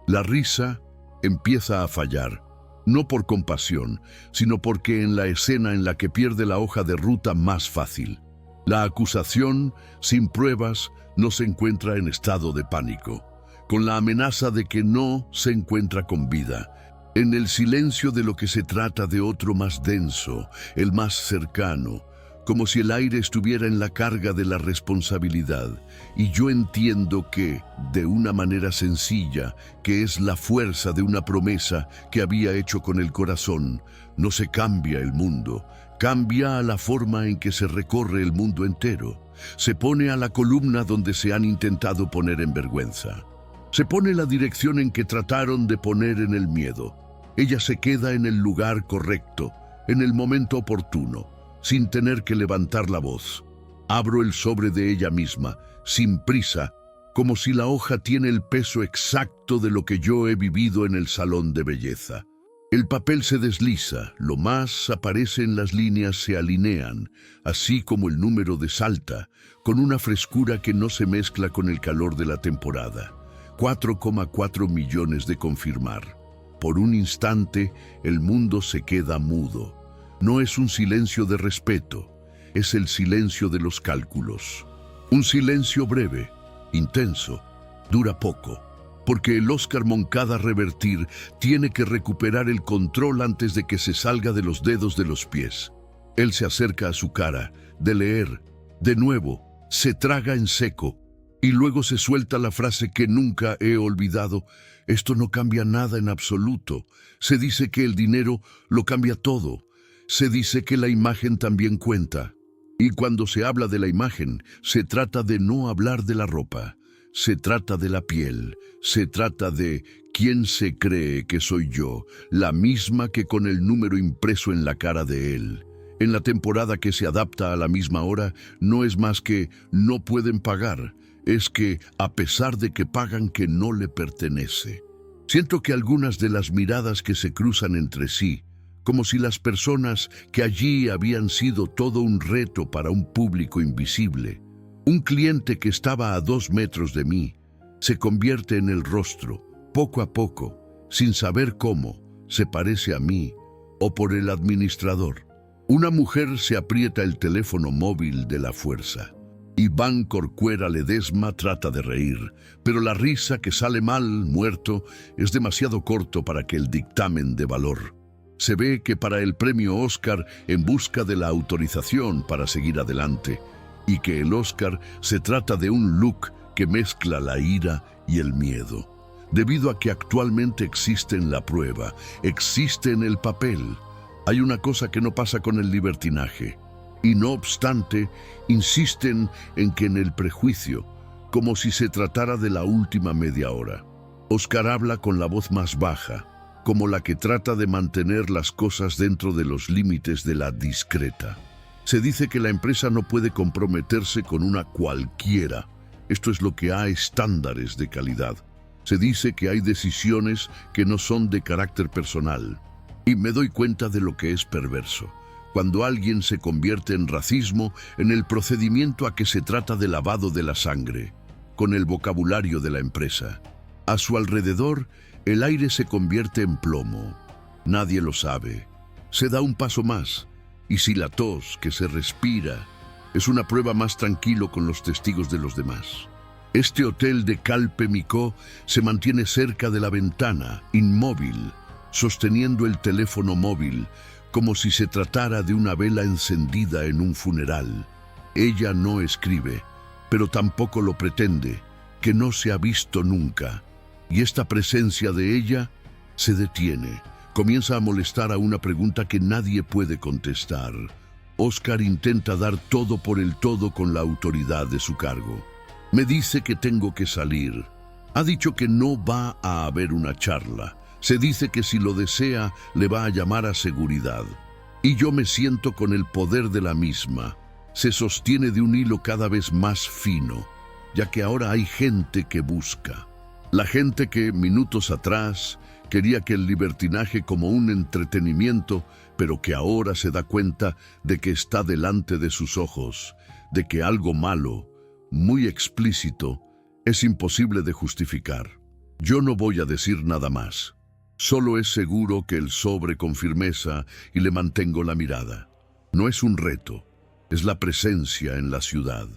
La risa empieza a fallar, no por compasión, sino porque en la escena en la que pierde la hoja de ruta más fácil. La acusación, sin pruebas, no se encuentra en estado de pánico, con la amenaza de que no se encuentra con vida, en el silencio de lo que se trata de otro más denso, el más cercano, como si el aire estuviera en la carga de la responsabilidad. Y yo entiendo que, de una manera sencilla, que es la fuerza de una promesa que había hecho con el corazón, no se cambia el mundo, cambia a la forma en que se recorre el mundo entero. Se pone a la columna donde se han intentado poner en vergüenza. Se pone la dirección en que trataron de poner en el miedo. Ella se queda en el lugar correcto, en el momento oportuno, sin tener que levantar la voz. Abro el sobre de ella misma, sin prisa, como si la hoja tiene el peso exacto de lo que yo he vivido en el salón de belleza. El papel se desliza, lo más aparece en las líneas se alinean, así como el número salta, con una frescura que no se mezcla con el calor de la temporada. 4,4 millones de confirmar. Por un instante, el mundo se queda mudo. No es un silencio de respeto, es el silencio de los cálculos. Un silencio breve, intenso, dura poco, porque el Óscar Moncada Revertir tiene que recuperar el control antes de que se salga de los dedos de los pies. Él se acerca a su cara, de leer, de nuevo, se traga en seco, y luego se suelta la frase que nunca he olvidado: esto no cambia nada en absoluto. Se dice que el dinero lo cambia todo. Se dice que la imagen también cuenta. Y cuando se habla de la imagen, se trata de no hablar de la ropa. Se trata de la piel. Se trata de quién se cree que soy yo, la misma que con el número impreso en la cara de él. En la temporada que se adapta a la misma hora, no es más que no pueden pagar. Es que, a pesar de que pagan, que no le pertenece. Siento que algunas de las miradas que se cruzan entre sí, como si las personas que allí habían sido todo un reto para un público invisible, un cliente que estaba a 2 metros de mí, se convierte en el rostro, poco a poco, sin saber cómo, se parece a mí o por el administrador. Una mujer se aprieta el teléfono móvil de la fuerza. Iván Corcuera Ledesma trata de reír, pero la risa, que sale mal, muerto, es demasiado corto para que el dictamen dé valor. Se ve que para el premio Oscar, en busca de la autorización para seguir adelante, y que el Oscar se trata de un look que mezcla la ira y el miedo. Debido a que actualmente existe en la prueba, existe en el papel, hay una cosa que no pasa con el libertinaje. Y no obstante, insisten en que en el prejuicio, como si se tratara de la última media hora. Oscar habla con la voz más baja, como la que trata de mantener las cosas dentro de los límites de la discreta. Se dice que la empresa no puede comprometerse con una cualquiera. Esto es lo que hay, estándares de calidad. Se dice que hay decisiones que no son de carácter personal. Y me doy cuenta de lo que es perverso. Cuando alguien se convierte en racismo, en el procedimiento a que se trata de lavado de la sangre, con el vocabulario de la empresa. A su alrededor, el aire se convierte en plomo. Nadie lo sabe. Se da un paso más, y si la tos, que se respira, es una prueba más tranquilo con los testigos de los demás. Este hotel de Calpe Micó se mantiene cerca de la ventana, inmóvil, sosteniendo el teléfono móvil, como si se tratara de una vela encendida en un funeral. Ella no escribe, pero tampoco lo pretende, que no se ha visto nunca. Y esta presencia de ella se detiene, comienza a molestar a una pregunta que nadie puede contestar. Oscar intenta dar todo por el todo con la autoridad de su cargo. Me dice que tengo que salir. Ha dicho que no va a haber una charla. Se dice que si lo desea, le va a llamar a seguridad. Y yo me siento con el poder de la misma. Se sostiene de un hilo cada vez más fino, ya que ahora hay gente que busca. La gente que, minutos atrás, quería que el libertinaje como un entretenimiento, pero que ahora se da cuenta de que está delante de sus ojos, de que algo malo, muy explícito, es imposible de justificar. Yo no voy a decir nada más. Solo es seguro que el sobre con firmeza y le mantengo la mirada. No es un reto, es la presencia en la ciudad.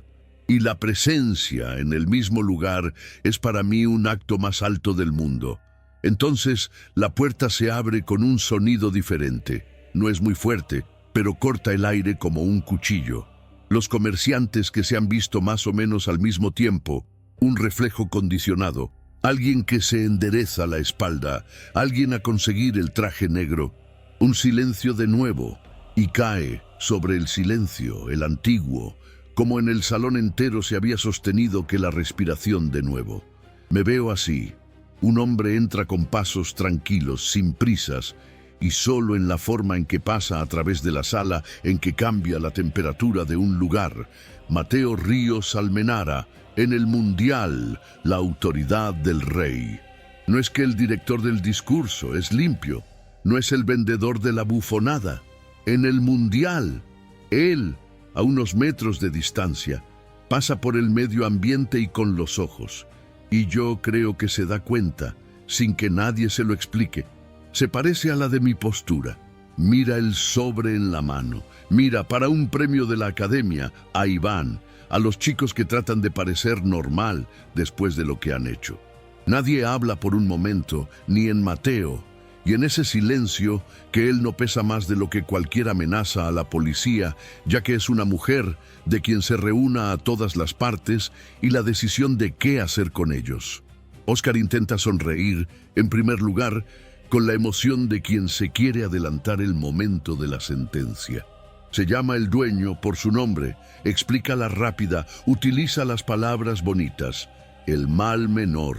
Y la presencia en el mismo lugar es para mí un acto más alto del mundo. Entonces la puerta se abre con un sonido diferente. No es muy fuerte, pero corta el aire como un cuchillo. Los comerciantes que se han visto más o menos al mismo tiempo, un reflejo condicionado, alguien que se endereza la espalda, alguien a conseguir el traje negro, un silencio de nuevo, y cae sobre el silencio, el antiguo, como en el salón entero se había sostenido que la respiración de nuevo. Me veo así. Un hombre entra con pasos tranquilos, sin prisas, y solo en la forma en que pasa a través de la sala en que cambia la temperatura de un lugar. Mateo Ríos Almenara, en el Mundial, la autoridad del rey. No es que el director del discurso es limpio, no es el vendedor de la bufonada. En el Mundial, él, a unos metros de distancia, pasa por el medio ambiente y con los ojos. Y yo creo que se da cuenta, sin que nadie se lo explique. Se parece a la de mi postura. Mira el sobre en la mano. Mira para un premio de la academia a Iván, a los chicos que tratan de parecer normal después de lo que han hecho. Nadie habla por un momento, ni en Mateo. Y en ese silencio, que él no pesa más de lo que cualquier amenaza a la policía, ya que es una mujer de quien se reúna a todas las partes y la decisión de qué hacer con ellos. Oscar intenta sonreír, en primer lugar, con la emoción de quien se quiere adelantar el momento de la sentencia. Se llama el dueño por su nombre, explica la rápida, utiliza las palabras bonitas, el mal menor,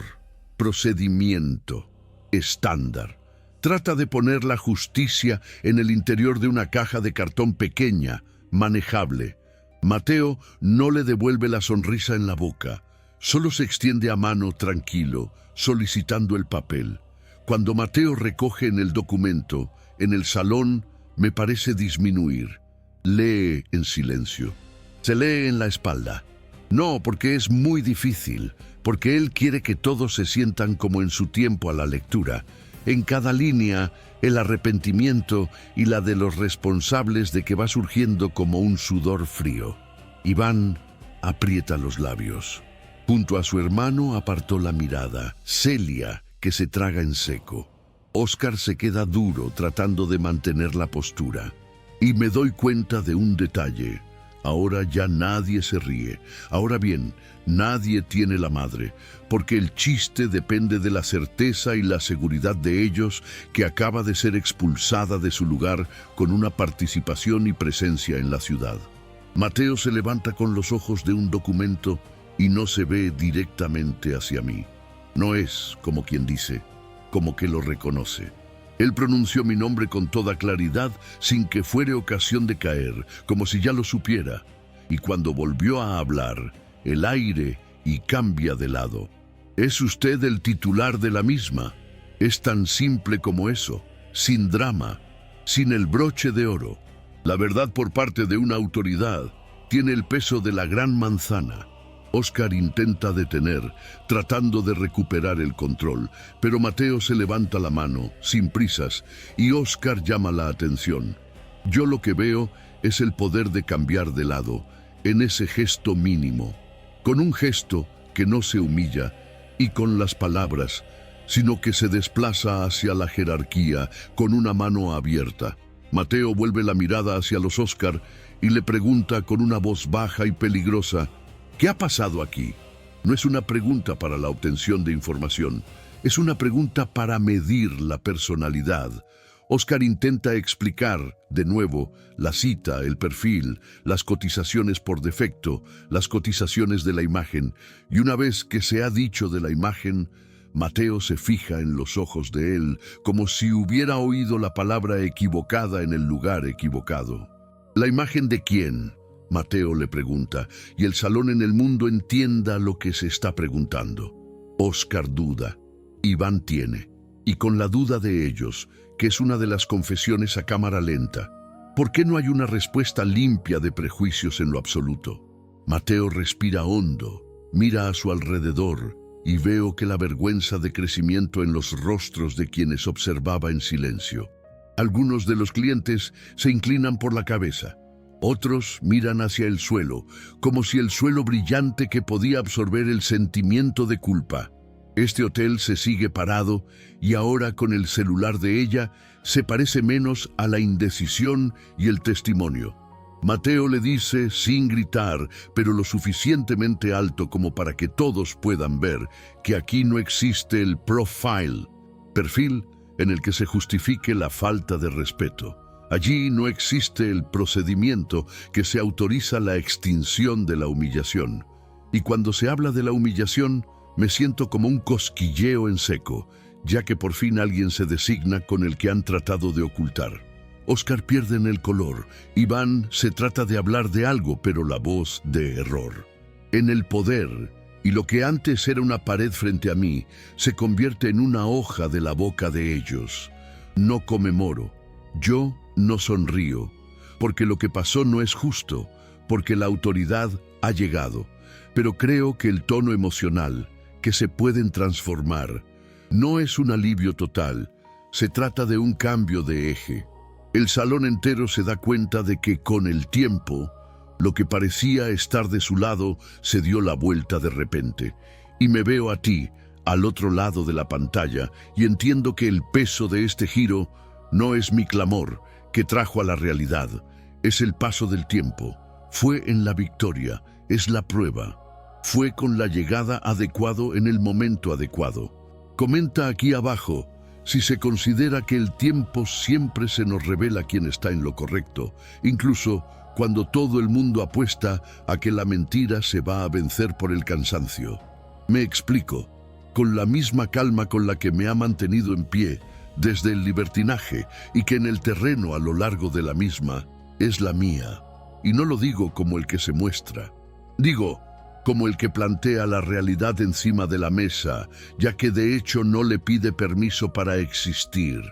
procedimiento, estándar. Trata de poner la justicia en el interior de una caja de cartón pequeña, manejable. Mateo no le devuelve la sonrisa en la boca, solo se extiende a mano tranquilo, solicitando el papel. Cuando Mateo recoge en el documento, en el salón, me parece disminuir. Lee en silencio. Se lee en la espalda. No, porque es muy difícil, porque él quiere que todos se sientan como en su tiempo a la lectura. En cada línea, el arrepentimiento y la de los responsables de que va surgiendo como un sudor frío. Iván aprieta los labios. Junto a su hermano apartó la mirada. Celia, que se traga en seco. Oscar se queda duro tratando de mantener la postura. Y me doy cuenta de un detalle. Ahora ya nadie se ríe. Ahora bien, nadie tiene la madre, porque el chiste depende de la certeza y la seguridad de ellos, que acaba de ser expulsada de su lugar con una participación y presencia en la ciudad. Mateo se levanta con los ojos de un documento y no se ve directamente hacia mí. No es, como quien dice, como que lo reconoce. Él pronunció mi nombre con toda claridad, sin que fuere ocasión de caer, como si ya lo supiera. Y cuando volvió a hablar, el aire y cambia de lado. Es usted el titular de la misma. Es tan simple como eso, sin drama, sin el broche de oro. La verdad por parte de una autoridad tiene el peso de la gran manzana. Oscar intenta detener, tratando de recuperar el control, pero Mateo se levanta la mano, sin prisas, y Oscar llama la atención. Yo lo que veo es el poder de cambiar de lado, en ese gesto mínimo, con un gesto que no se humilla, y con las palabras, sino que se desplaza hacia la jerarquía, con una mano abierta. Mateo vuelve la mirada hacia los Oscar y le pregunta con una voz baja y peligrosa: ¿qué ha pasado aquí? No es una pregunta para la obtención de información, es una pregunta para medir la personalidad. Oscar intenta explicar, de nuevo, la cita, el perfil, las cotizaciones por defecto, las cotizaciones de la imagen, y una vez que se ha dicho de la imagen, Mateo se fija en los ojos de él, como si hubiera oído la palabra equivocada en el lugar equivocado. ¿La imagen de quién?, Mateo le pregunta, y el salón en el mundo entienda lo que se está preguntando. Oscar duda. Iván tiene. Y con la duda de ellos, que es una de las confesiones a cámara lenta, ¿por qué no hay una respuesta limpia de prejuicios en lo absoluto? Mateo respira hondo, mira a su alrededor, y veo que la vergüenza de crecimiento en los rostros de quienes observaba en silencio. Algunos de los clientes se inclinan por la cabeza. Otros miran hacia el suelo, como si el suelo brillante que podía absorber el sentimiento de culpa. Este hotel se sigue parado y ahora con el celular de ella se parece menos a la indecisión y el testimonio. Mateo le dice sin gritar, pero lo suficientemente alto como para que todos puedan ver que aquí no existe el profile, perfil en el que se justifique la falta de respeto. Allí no existe el procedimiento que se autoriza la extinción de la humillación. Y cuando se habla de la humillación, me siento como un cosquilleo en seco, ya que por fin alguien se designa con el que han tratado de ocultar. Oscar pierde en el color. Iván se trata de hablar de algo, pero la voz de error. En el poder, y lo que antes era una pared frente a mí, se convierte en una hoja de la boca de ellos. No conmemoro. Yo no sonrío, porque lo que pasó no es justo, porque la autoridad ha llegado. Pero creo que el tono emocional, que se pueden transformar, no es un alivio total, se trata de un cambio de eje. El salón entero se da cuenta de que con el tiempo, lo que parecía estar de su lado se dio la vuelta de repente. Y me veo a ti, al otro lado de la pantalla, y entiendo que el peso de este giro no es mi clamor, que trajo a la realidad. Es el paso del tiempo. Fue en la victoria, es la prueba. Fue con la llegada adecuado en el momento adecuado. Comenta aquí abajo si se considera que el tiempo siempre se nos revela quién está en lo correcto, incluso cuando todo el mundo apuesta a que la mentira se va a vencer por el cansancio. Me explico, con la misma calma con la que me ha mantenido en pie desde el libertinaje y que en el terreno a lo largo de la misma es la mía. Y no lo digo como el que se muestra, digo como el que plantea la realidad encima de la mesa, ya que de hecho no le pide permiso para existir.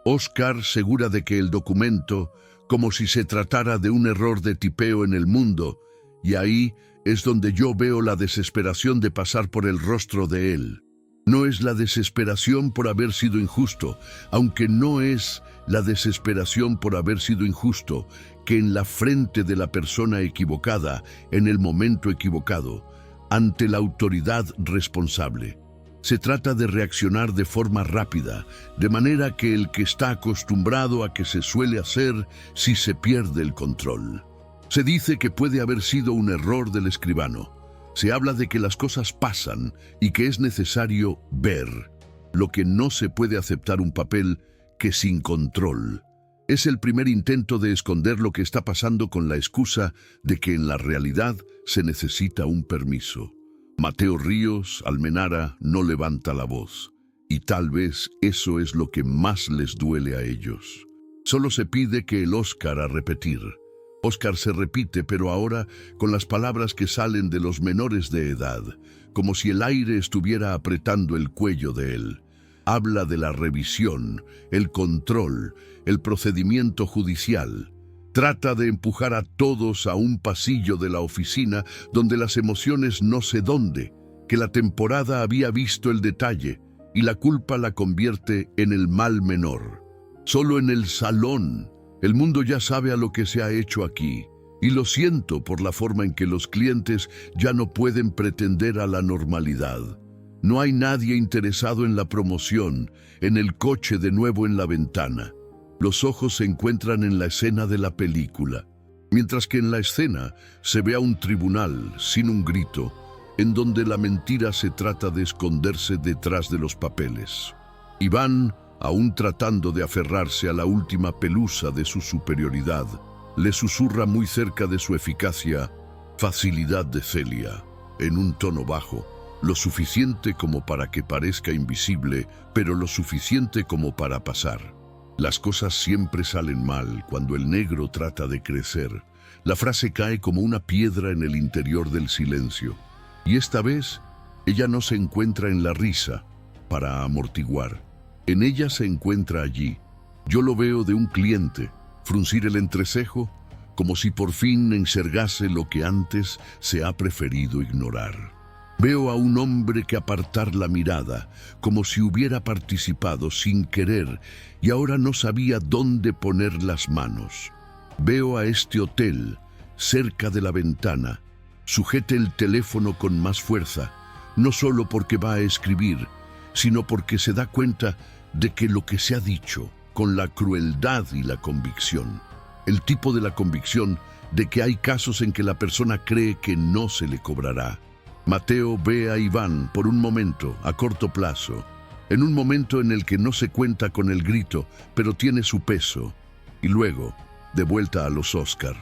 Oscar segura de que el documento, como si se tratara de un error de tipeo en el mundo, y ahí es donde yo veo la desesperación de pasar por el rostro de él. No es la desesperación por haber sido injusto, aunque no es la desesperación por haber sido injusto, que en la frente de la persona equivocada, en el momento equivocado, ante la autoridad responsable. Se trata de reaccionar de forma rápida, de manera que el que está acostumbrado a que se suele hacer si se pierde el control. Se dice que puede haber sido un error del escribano. Se habla de que las cosas pasan y que es necesario ver, lo que no se puede aceptar un papel que sin control. Es el primer intento de esconder lo que está pasando con la excusa de que en la realidad se necesita un permiso. Mateo Ríos Almenara no levanta la voz, y tal vez eso es lo que más les duele a ellos. Solo se pide que el Oscar a repetir. Oscar se repite, pero ahora con las palabras que salen de los menores de edad, como si el aire estuviera apretando el cuello de él. Habla de la revisión, el control, el procedimiento judicial. Trata de empujar a todos a un pasillo de la oficina donde las emociones no sé dónde, que la temporada había visto el detalle y la culpa la convierte en el mal menor. Solo en el salón, el mundo ya sabe a lo que se ha hecho aquí, y lo siento por la forma en que los clientes ya no pueden pretender a la normalidad. No hay nadie interesado en la promoción, en el coche de nuevo en la ventana. Los ojos se encuentran en la escena de la película, mientras que en la escena se ve a un tribunal sin un grito, en donde la mentira se trata de esconderse detrás de los papeles. Iván, aún tratando de aferrarse a la última pelusa de su superioridad, le susurra muy cerca de su eficacia, facilidad de Celia, en un tono bajo, lo suficiente como para que parezca invisible, pero lo suficiente como para pasar. Las cosas siempre salen mal cuando el negro trata de crecer. La frase cae como una piedra en el interior del silencio. Y esta vez, ella no se encuentra en la risa para amortiguar. En ella se encuentra allí. Yo lo veo de un cliente, fruncir el entrecejo, como si por fin enxergase lo que antes se ha preferido ignorar. Veo a un hombre que apartar la mirada, como si hubiera participado sin querer y ahora no sabía dónde poner las manos. Veo a este hotel, cerca de la ventana. Sujete el teléfono con más fuerza, no solo porque va a escribir, sino porque se da cuenta de que lo que se ha dicho, con la crueldad y la convicción. El tipo de la convicción de que hay casos en que la persona cree que no se le cobrará. Mateo ve a Iván por un momento, a corto plazo, en un momento en el que no se cuenta con el grito, pero tiene su peso, y luego, de vuelta a los Oscar,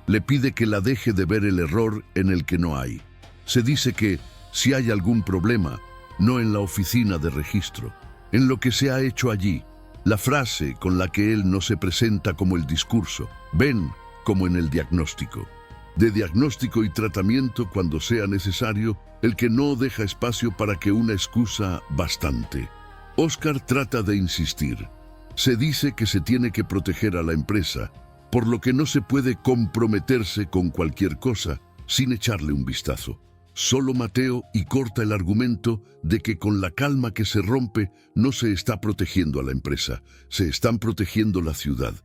le pide que la deje de ver el error en el que no hay. Se dice que, si hay algún problema, no en la oficina de registro, en lo que se ha hecho allí, la frase con la que él no se presenta como el discurso, ven como en el diagnóstico. De diagnóstico y tratamiento cuando sea necesario, el que no deja espacio para que una excusa bastante. Oscar trata de insistir. Se dice que se tiene que proteger a la empresa, por lo que no se puede comprometerse con cualquier cosa sin echarle un vistazo. Solo Mateo y corta el argumento de que con la calma que se rompe no se está protegiendo a la empresa, se están protegiendo la ciudad.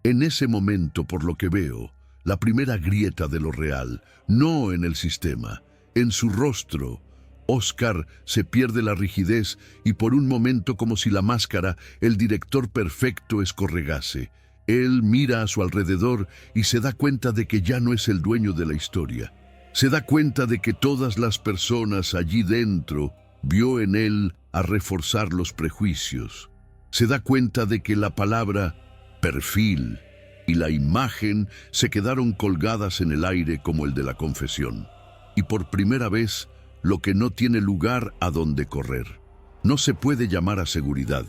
En ese momento, por lo que veo, la primera grieta de lo real, no en el sistema, en su rostro. Oscar se pierde la rigidez y por un momento, como si la máscara, el director perfecto, escorregase. Él mira a su alrededor y se da cuenta de que ya no es el dueño de la historia. Se da cuenta de que todas las personas allí dentro vio en él a reforzar los prejuicios. Se da cuenta de que la palabra perfil y la imagen se quedaron colgadas en el aire como el de la confesión. Y por primera vez, lo que no tiene lugar a donde correr. No se puede llamar a seguridad,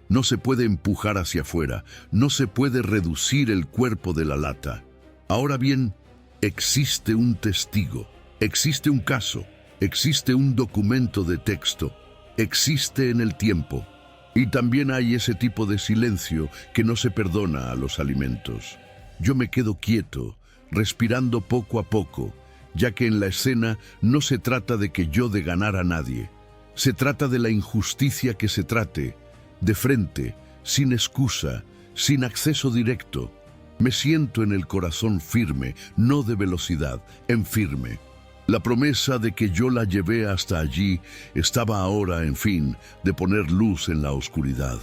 no se puede empujar hacia afuera, no se puede reducir el cuerpo de la lata. Ahora bien, existe un testigo, existe un caso, existe un documento de texto, existe en el tiempo. Y también hay ese tipo de silencio que no se perdona a los alimentos. Yo me quedo quieto, respirando poco a poco, ya que en la escena no se trata de que yo de ganar a nadie. Se trata de la injusticia que se trate, de frente, sin excusa, sin acceso directo. Me siento en el corazón firme, no de velocidad, en firme. La promesa de que yo la llevé hasta allí estaba ahora, en fin, de poner luz en la oscuridad.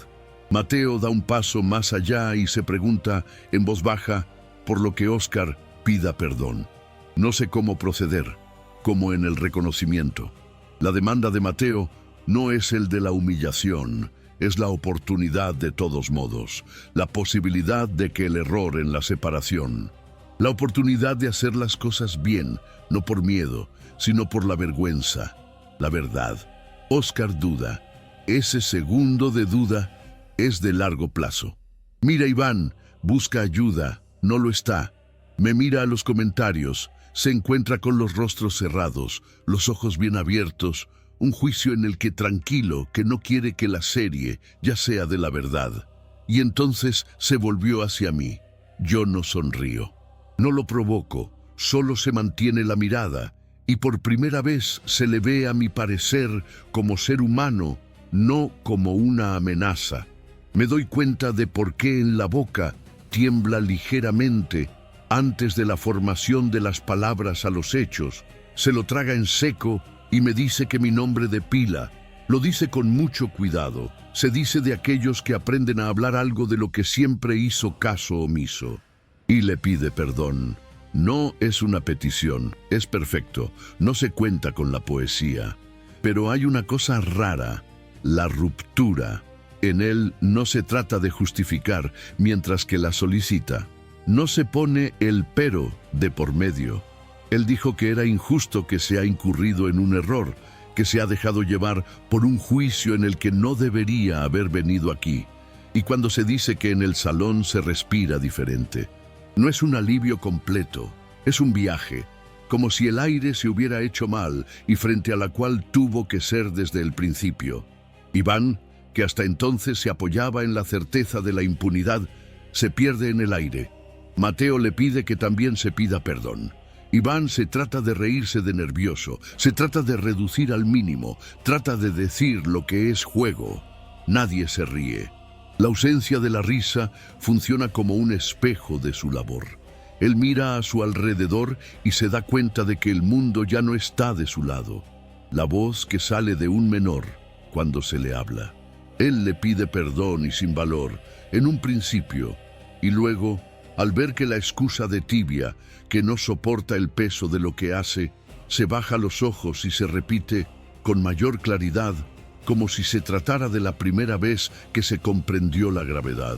Mateo da un paso más allá y se pregunta en voz baja por lo que Oscar pida perdón. No sé cómo proceder, como en el reconocimiento. La demanda de Mateo no es el de la humillación, es la oportunidad de todos modos, la posibilidad de que el error en la separación, la oportunidad de hacer las cosas bien, no por miedo, sino por la vergüenza, la verdad. Oscar duda. Ese segundo de duda es de largo plazo. Mira Iván, busca ayuda, no lo está. Me mira a los comentarios, se encuentra con los rostros cerrados, los ojos bien abiertos, un juicio en el que tranquilo, que no quiere que la serie ya sea de la verdad. Y entonces se volvió hacia mí. Yo no sonrío. No lo provoco, solo se mantiene la mirada, y por primera vez se le ve a mi parecer como ser humano, no como una amenaza. Me doy cuenta de por qué en la boca tiembla ligeramente antes de la formación de las palabras a los hechos. Se lo traga en seco y me dice que mi nombre de pila. Lo dice con mucho cuidado. Se dice de aquellos que aprenden a hablar algo de lo que siempre hizo caso omiso. Y le pide perdón. No es una petición, es perfecto, no se cuenta con la poesía. Pero hay una cosa rara, la ruptura. En él no se trata de justificar, mientras que la solicita. No se pone el pero de por medio. Él dijo que era injusto que se ha incurrido en un error, que se ha dejado llevar por un juicio en el que no debería haber venido aquí. Y cuando se dice que en el salón se respira diferente, no es un alivio completo, es un viaje, como si el aire se hubiera hecho mal y frente a la cual tuvo que ser desde el principio. Iván, que hasta entonces se apoyaba en la certeza de la impunidad, se pierde en el aire. Mateo le pide que también se pida perdón. Iván se trata de reírse de nervioso, se trata de reducir al mínimo, trata de decir lo que es juego. Nadie se ríe. La ausencia de la risa funciona como un espejo de su labor. Él mira a su alrededor y se da cuenta de que el mundo ya no está de su lado. La voz que sale de un menor cuando se le habla. Él le pide perdón y sin valor, en un principio, y luego, al ver que la excusa de tibia, que no soporta el peso de lo que hace, se baja los ojos y se repite con mayor claridad, como si se tratara de la primera vez que se comprendió la gravedad.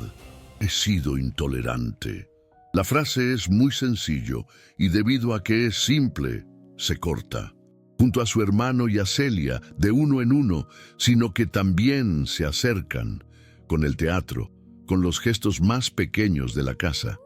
He sido intolerante. La frase es muy sencillo y debido a que es simple, se corta. Junto a su hermano y a Celia, de uno en uno, sino que también se acercan, con el teatro, con los gestos más pequeños de la casa.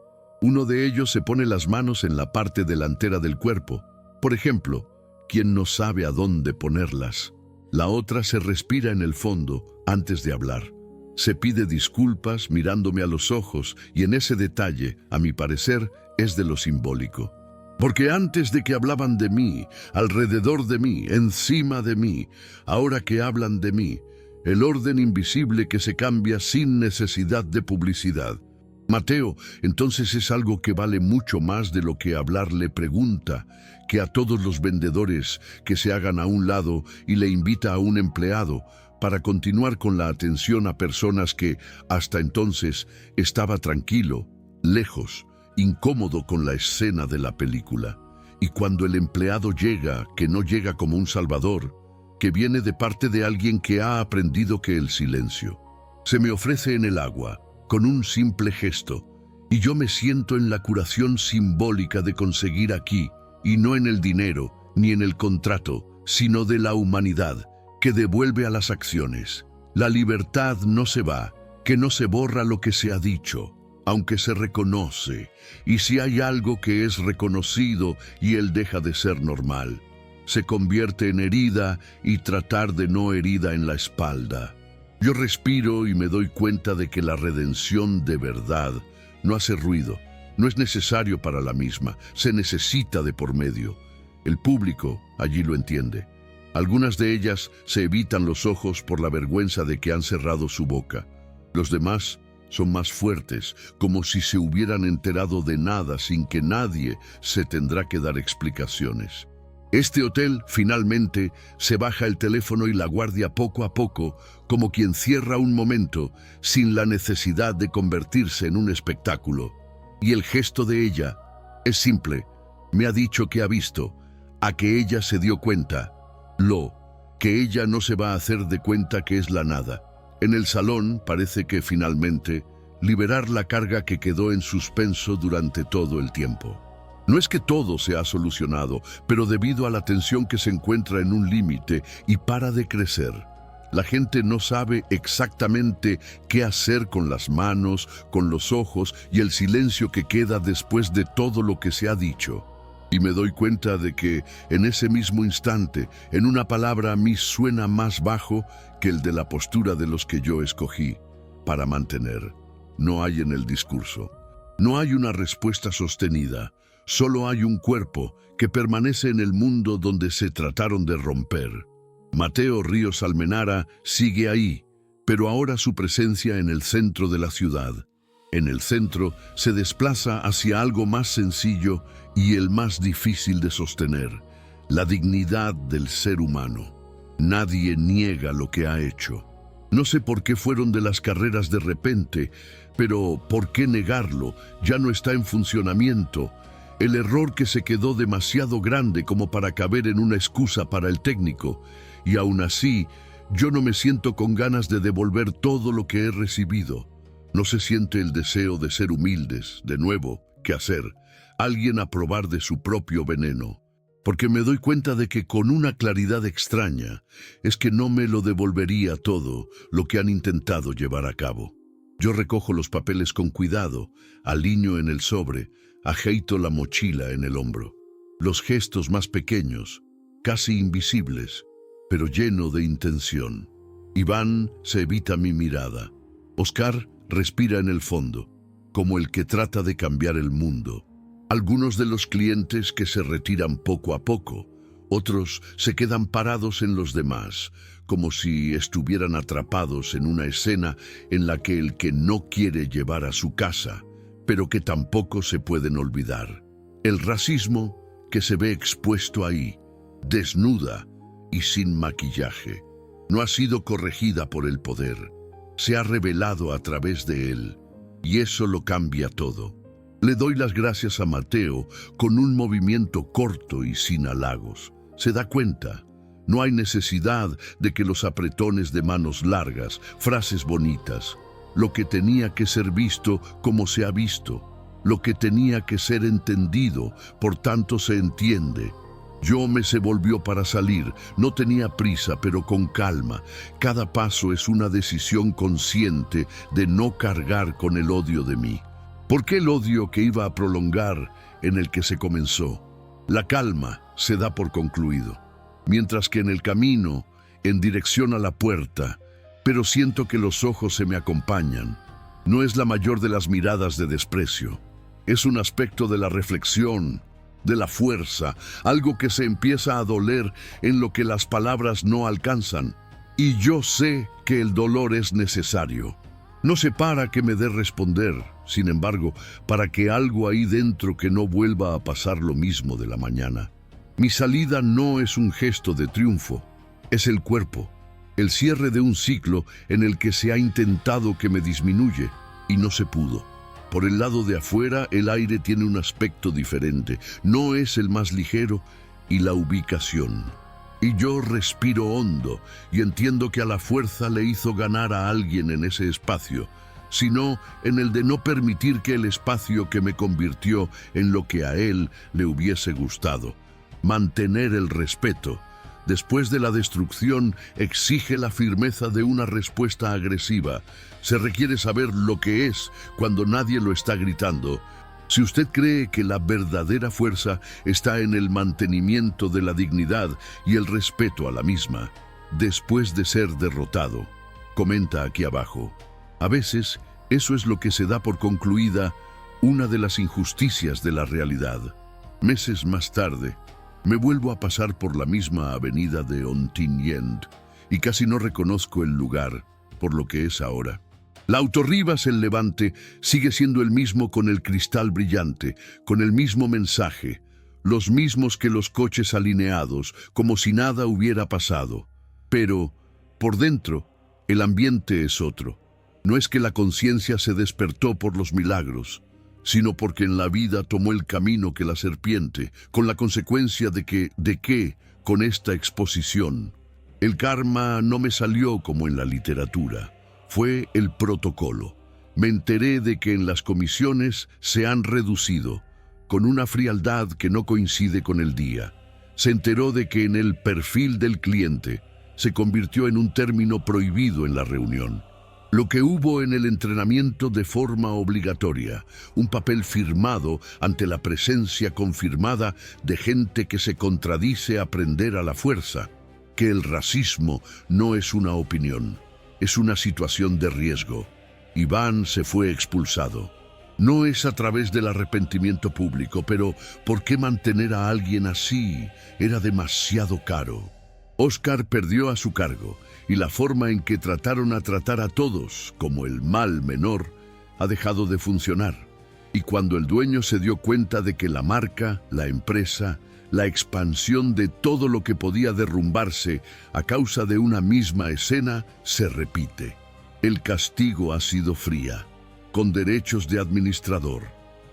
Uno de ellos se pone las manos en la parte delantera del cuerpo. Por ejemplo, quien no sabe a dónde ponerlas. La otra se respira en el fondo antes de hablar. Se pide disculpas mirándome a los ojos y en ese detalle, a mi parecer, es de lo simbólico. Porque antes de que hablaban de mí, alrededor de mí, encima de mí, ahora que hablan de mí, el orden invisible que se cambia sin necesidad de publicidad. Mateo, entonces es algo que vale mucho más de lo que hablar le pregunta, que a todos los vendedores que se hagan a un lado y le invita a un empleado para continuar con la atención a personas que, hasta entonces, estaba tranquilo, lejos, incómodo con la escena de la película. Y cuando el empleado llega, que no llega como un salvador, que viene de parte de alguien que ha aprendido que el silencio se me ofrece en el agua, con un simple gesto, y yo me siento en la curación simbólica de conseguir aquí, y no en el dinero, ni en el contrato, sino de la humanidad, que devuelve a las acciones. La libertad no se va, que no se borra lo que se ha dicho, aunque se reconoce, y si hay algo que es reconocido y él deja de ser normal, se convierte en herida y tratar de no herida en la espalda. Yo respiro y me doy cuenta de que la redención de verdad no hace ruido, no es necesario para la misma, se necesita de por medio. El público allí lo entiende. Algunas de ellas se evitan los ojos por la vergüenza de que han cerrado su boca. Los demás son más fuertes, como si se hubieran enterado de nada sin que nadie se tendrá que dar explicaciones. Este hotel, finalmente, se baja el teléfono y la guardia poco a poco, como quien cierra un momento, sin la necesidad de convertirse en un espectáculo. Y el gesto de ella es simple. Me ha dicho que ha visto, a que ella se dio cuenta, que ella no se va a hacer de cuenta que es la nada. En el salón parece que finalmente liberar la carga que quedó en suspenso durante todo el tiempo. No es que todo se ha solucionado, pero debido a la tensión que se encuentra en un límite y para de crecer, la gente no sabe exactamente qué hacer con las manos, con los ojos y el silencio que queda después de todo lo que se ha dicho. Y me doy cuenta de que en ese mismo instante, en una palabra a mí suena más bajo que el de la postura de los que yo escogí para mantener. No hay en el discurso. No hay una respuesta sostenida. Solo hay un cuerpo que permanece en el mundo donde se trataron de romper. Mateo Ríos Almenara sigue ahí, pero ahora su presencia en el centro de la ciudad. En el centro se desplaza hacia algo más sencillo y el más difícil de sostener, la dignidad del ser humano. Nadie niega lo que ha hecho. No sé por qué fueron de las carreras de repente, pero ¿por qué negarlo? Ya no está en funcionamiento. El error que se quedó demasiado grande como para caber en una excusa para el técnico. Y aún así, yo no me siento con ganas de devolver todo lo que he recibido. No se siente el deseo de ser humildes, de nuevo, ¿qué hacer? Alguien a probar de su propio veneno. Porque me doy cuenta de que con una claridad extraña es que no me lo devolvería todo lo que han intentado llevar a cabo. Yo recojo los papeles con cuidado, alineo en el sobre, ajeito la mochila en el hombro. Los gestos más pequeños, casi invisibles, pero lleno de intención. Iván se evita mi mirada. Oscar respira en el fondo, como el que trata de cambiar el mundo. Algunos de los clientes que se retiran poco a poco, otros se quedan parados en los demás, como si estuvieran atrapados en una escena en la que el que no quiere llevar a su casa, pero que tampoco se pueden olvidar. El racismo que se ve expuesto ahí, desnuda y sin maquillaje, no ha sido corregida por el poder, se ha revelado a través de él, y eso lo cambia todo. Le doy las gracias a Mateo con un movimiento corto y sin halagos. Se da cuenta, no hay necesidad de que los apretones de manos largas, frases bonitas, lo que tenía que ser visto como se ha visto, lo que tenía que ser entendido, por tanto se entiende. Yome se volvió para salir, no tenía prisa, pero con calma. Cada paso es una decisión consciente de no cargar con el odio de mí. ¿Por qué el odio que iba a prolongar en el que se comenzó? La calma se da por concluido, mientras que en el camino, en dirección a la puerta, pero siento que los ojos se me acompañan. No es la mayor de las miradas de desprecio. Es un aspecto de la reflexión, de la fuerza, algo que se empieza a doler en lo que las palabras no alcanzan. Y yo sé que el dolor es necesario. No sé para que me dé responder, sin embargo, para que algo ahí dentro que no vuelva a pasar lo mismo de la mañana. Mi salida no es un gesto de triunfo, es el cuerpo, el cierre de un ciclo en el que se ha intentado que me disminuye y no se pudo. Por el lado de afuera, el aire tiene un aspecto diferente, no es el más ligero y la ubicación. Y yo respiro hondo y entiendo que a la fuerza le hizo ganar a alguien en ese espacio, sino en el de no permitir que el espacio que me convirtió en lo que a él le hubiese gustado. Mantener el respeto, después de la destrucción, exige la firmeza de una respuesta agresiva. Se requiere saber lo que es cuando nadie lo está gritando. Si usted cree que la verdadera fuerza está en el mantenimiento de la dignidad y el respeto a la misma, después de ser derrotado, comenta aquí abajo. A veces, eso es lo que se da por concluida una de las injusticias de la realidad. Meses más tarde, me vuelvo a pasar por la misma avenida de Ontinyent y casi no reconozco el lugar por lo que es ahora. La Autorribas El Levante sigue siendo el mismo con el cristal brillante, con el mismo mensaje, los mismos que los coches alineados, como si nada hubiera pasado. Pero, por dentro, el ambiente es otro. No es que la conciencia se despertó por los milagros, sino porque en la vida tomó el camino que la serpiente, con la consecuencia de que, con esta exposición, el karma no me salió como en la literatura. Fue el protocolo. Me enteré de que en las comisiones se han reducido, con una frialdad que no coincide con el día. Se enteró de que en el perfil del cliente se convirtió en un término prohibido en la reunión. Lo que hubo en el entrenamiento de forma obligatoria, un papel firmado ante la presencia confirmada de gente que se contradice aprender a la fuerza, que el racismo no es una opinión. Es una situación de riesgo. Iván se fue expulsado. No es a través del arrepentimiento público, pero ¿por qué mantener a alguien así? Era demasiado caro. Oscar perdió a su cargo y la forma en que trataron a tratar a todos como el mal menor ha dejado de funcionar. Y cuando el dueño se dio cuenta de que la marca, la empresa, la expansión de todo lo que podía derrumbarse a causa de una misma escena se repite. El castigo ha sido fría, con derechos de administrador,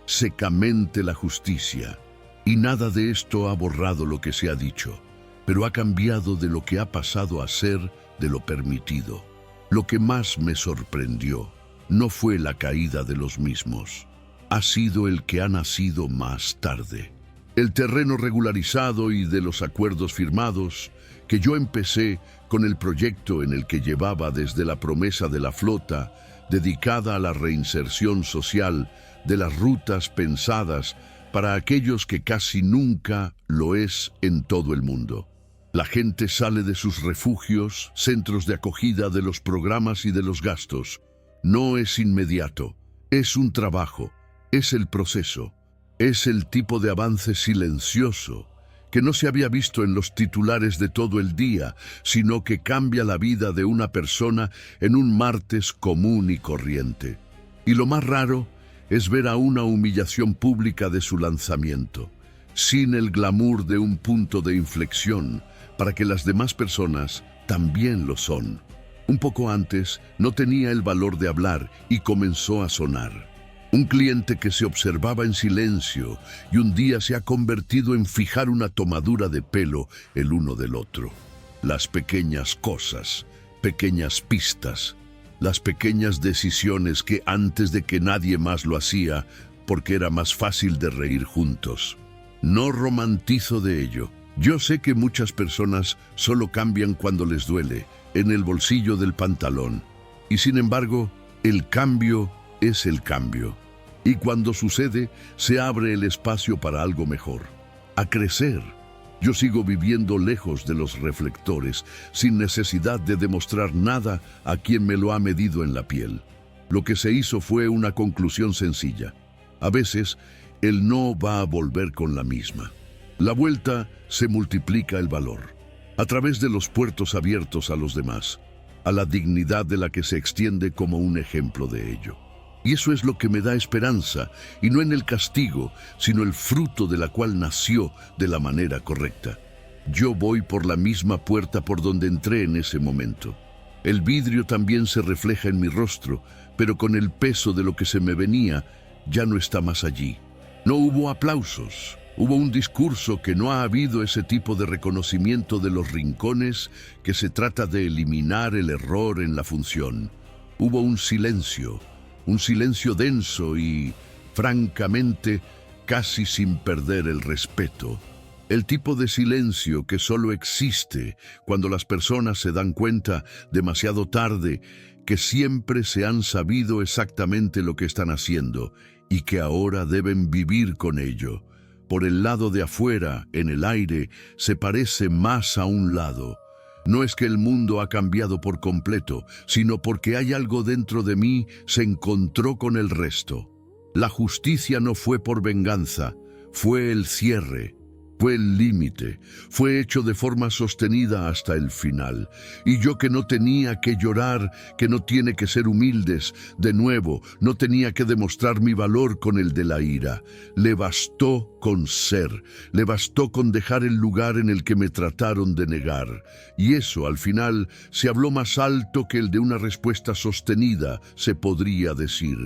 secamente la justicia. Y nada de esto ha borrado lo que se ha dicho, pero ha cambiado de lo que ha pasado a ser de lo permitido. Lo que más me sorprendió no fue la caída de los mismos, ha sido el que ha nacido más tarde. El terreno regularizado y de los acuerdos firmados, que yo empecé con el proyecto en el que llevaba desde la promesa de la flota, dedicada a la reinserción social de las rutas pensadas para aquellos que casi nunca lo es en todo el mundo. La gente sale de sus refugios, centros de acogida, de los programas y de los gastos. No es inmediato, es un trabajo, es el proceso. Es el tipo de avance silencioso que no se había visto en los titulares de todo el día, sino que cambia la vida de una persona en un martes común y corriente. Y lo más raro es ver a una humillación pública de su lanzamiento, sin el glamour de un punto de inflexión, para que las demás personas también lo son. Un poco antes no tenía el valor de hablar y comenzó a sonar. Un cliente que se observaba en silencio y un día se ha convertido en fijar una tomadura de pelo el uno del otro. Las pequeñas cosas, pequeñas pistas, las pequeñas decisiones que antes de que nadie más lo hacía, porque era más fácil de reír juntos. No romantizo de ello. Yo sé que muchas personas solo cambian cuando les duele, en el bolsillo del pantalón. Y sin embargo, el cambio es el cambio. Y cuando sucede, se abre el espacio para algo mejor, a crecer. Yo sigo viviendo lejos de los reflectores, sin necesidad de demostrar nada a quien me lo ha medido en la piel. Lo que se hizo fue una conclusión sencilla. A veces, el no va a volver con la misma. La vuelta se multiplica el valor, a través de los puertos abiertos a los demás, a la dignidad de la que se extiende como un ejemplo de ello. Y eso es lo que me da esperanza, y no en el castigo, sino el fruto de la cual nació de la manera correcta. Yo voy por la misma puerta por donde entré en ese momento. El vidrio también se refleja en mi rostro, pero con el peso de lo que se me venía, ya no está más allí. No hubo aplausos, hubo un discurso que no ha habido ese tipo de reconocimiento de los rincones que se trata de eliminar el error en la función. Hubo un silencio denso y, francamente, casi sin perder el respeto. El tipo de silencio que solo existe cuando las personas se dan cuenta demasiado tarde que siempre se han sabido exactamente lo que están haciendo y que ahora deben vivir con ello. Por el lado de afuera, en el aire, se parece más a un lado. No es que el mundo ha cambiado por completo, sino porque hay algo dentro de mí se encontró con el resto. La justicia no fue por venganza, fue el cierre, fue el límite, fue hecho de forma sostenida hasta el final. Y yo que no tenía que llorar, que no tiene que ser humildes, de nuevo, no tenía que demostrar mi valor con el de la ira. Le bastó con ser, le bastó con dejar el lugar en el que me trataron de negar. Y eso, al final, se habló más alto que el de una respuesta sostenida, se podría decir.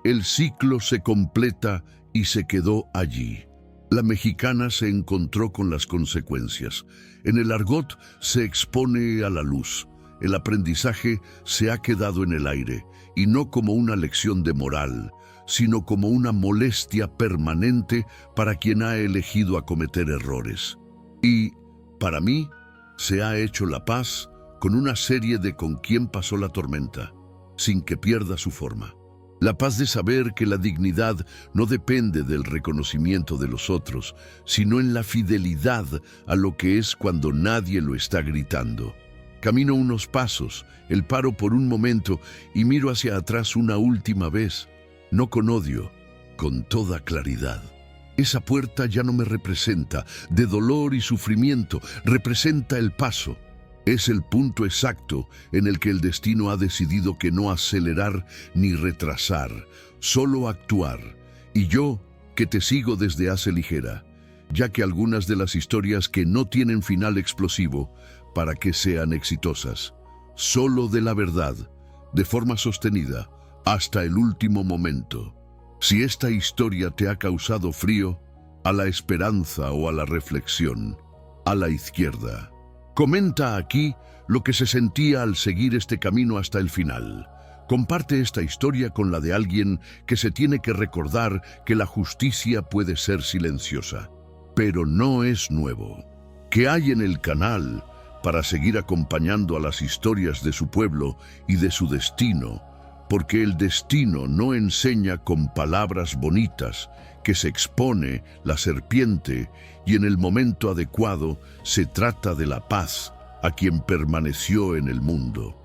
El ciclo se completa y se quedó allí. La mexicana se encontró con las consecuencias. En el argot se expone a la luz. El aprendizaje se ha quedado en el aire, y no como una lección de moral, sino como una molestia permanente para quien ha elegido acometer errores. Y, para mí, se ha hecho la paz con una serie de con quién pasó la tormenta, sin que pierda su forma. La paz de saber que la dignidad no depende del reconocimiento de los otros, sino en la fidelidad a lo que es cuando nadie lo está gritando. Camino unos pasos, el paro por un momento y miro hacia atrás una última vez, no con odio, con toda claridad. Esa puerta ya no me representa, de dolor y sufrimiento, representa el paso. Es el punto exacto en el que el destino ha decidido que no acelerar ni retrasar, solo actuar. Y yo, que te sigo desde hace ligera, ya que algunas de las historias que no tienen final explosivo, para que sean exitosas, solo de la verdad, de forma sostenida, hasta el último momento. Si esta historia te ha causado frío, a la esperanza o a la reflexión, a la izquierda. Comenta aquí lo que se sentía al seguir este camino hasta el final. Comparte esta historia con la de alguien que se tiene que recordar que la justicia puede ser silenciosa, pero no es nuevo. ¿Qué hay en el canal para seguir acompañando a las historias de su pueblo y de su destino? Porque el destino no enseña con palabras bonitas, que se expone la serpiente y en el momento adecuado se trata de la paz a quien permaneció en el mundo.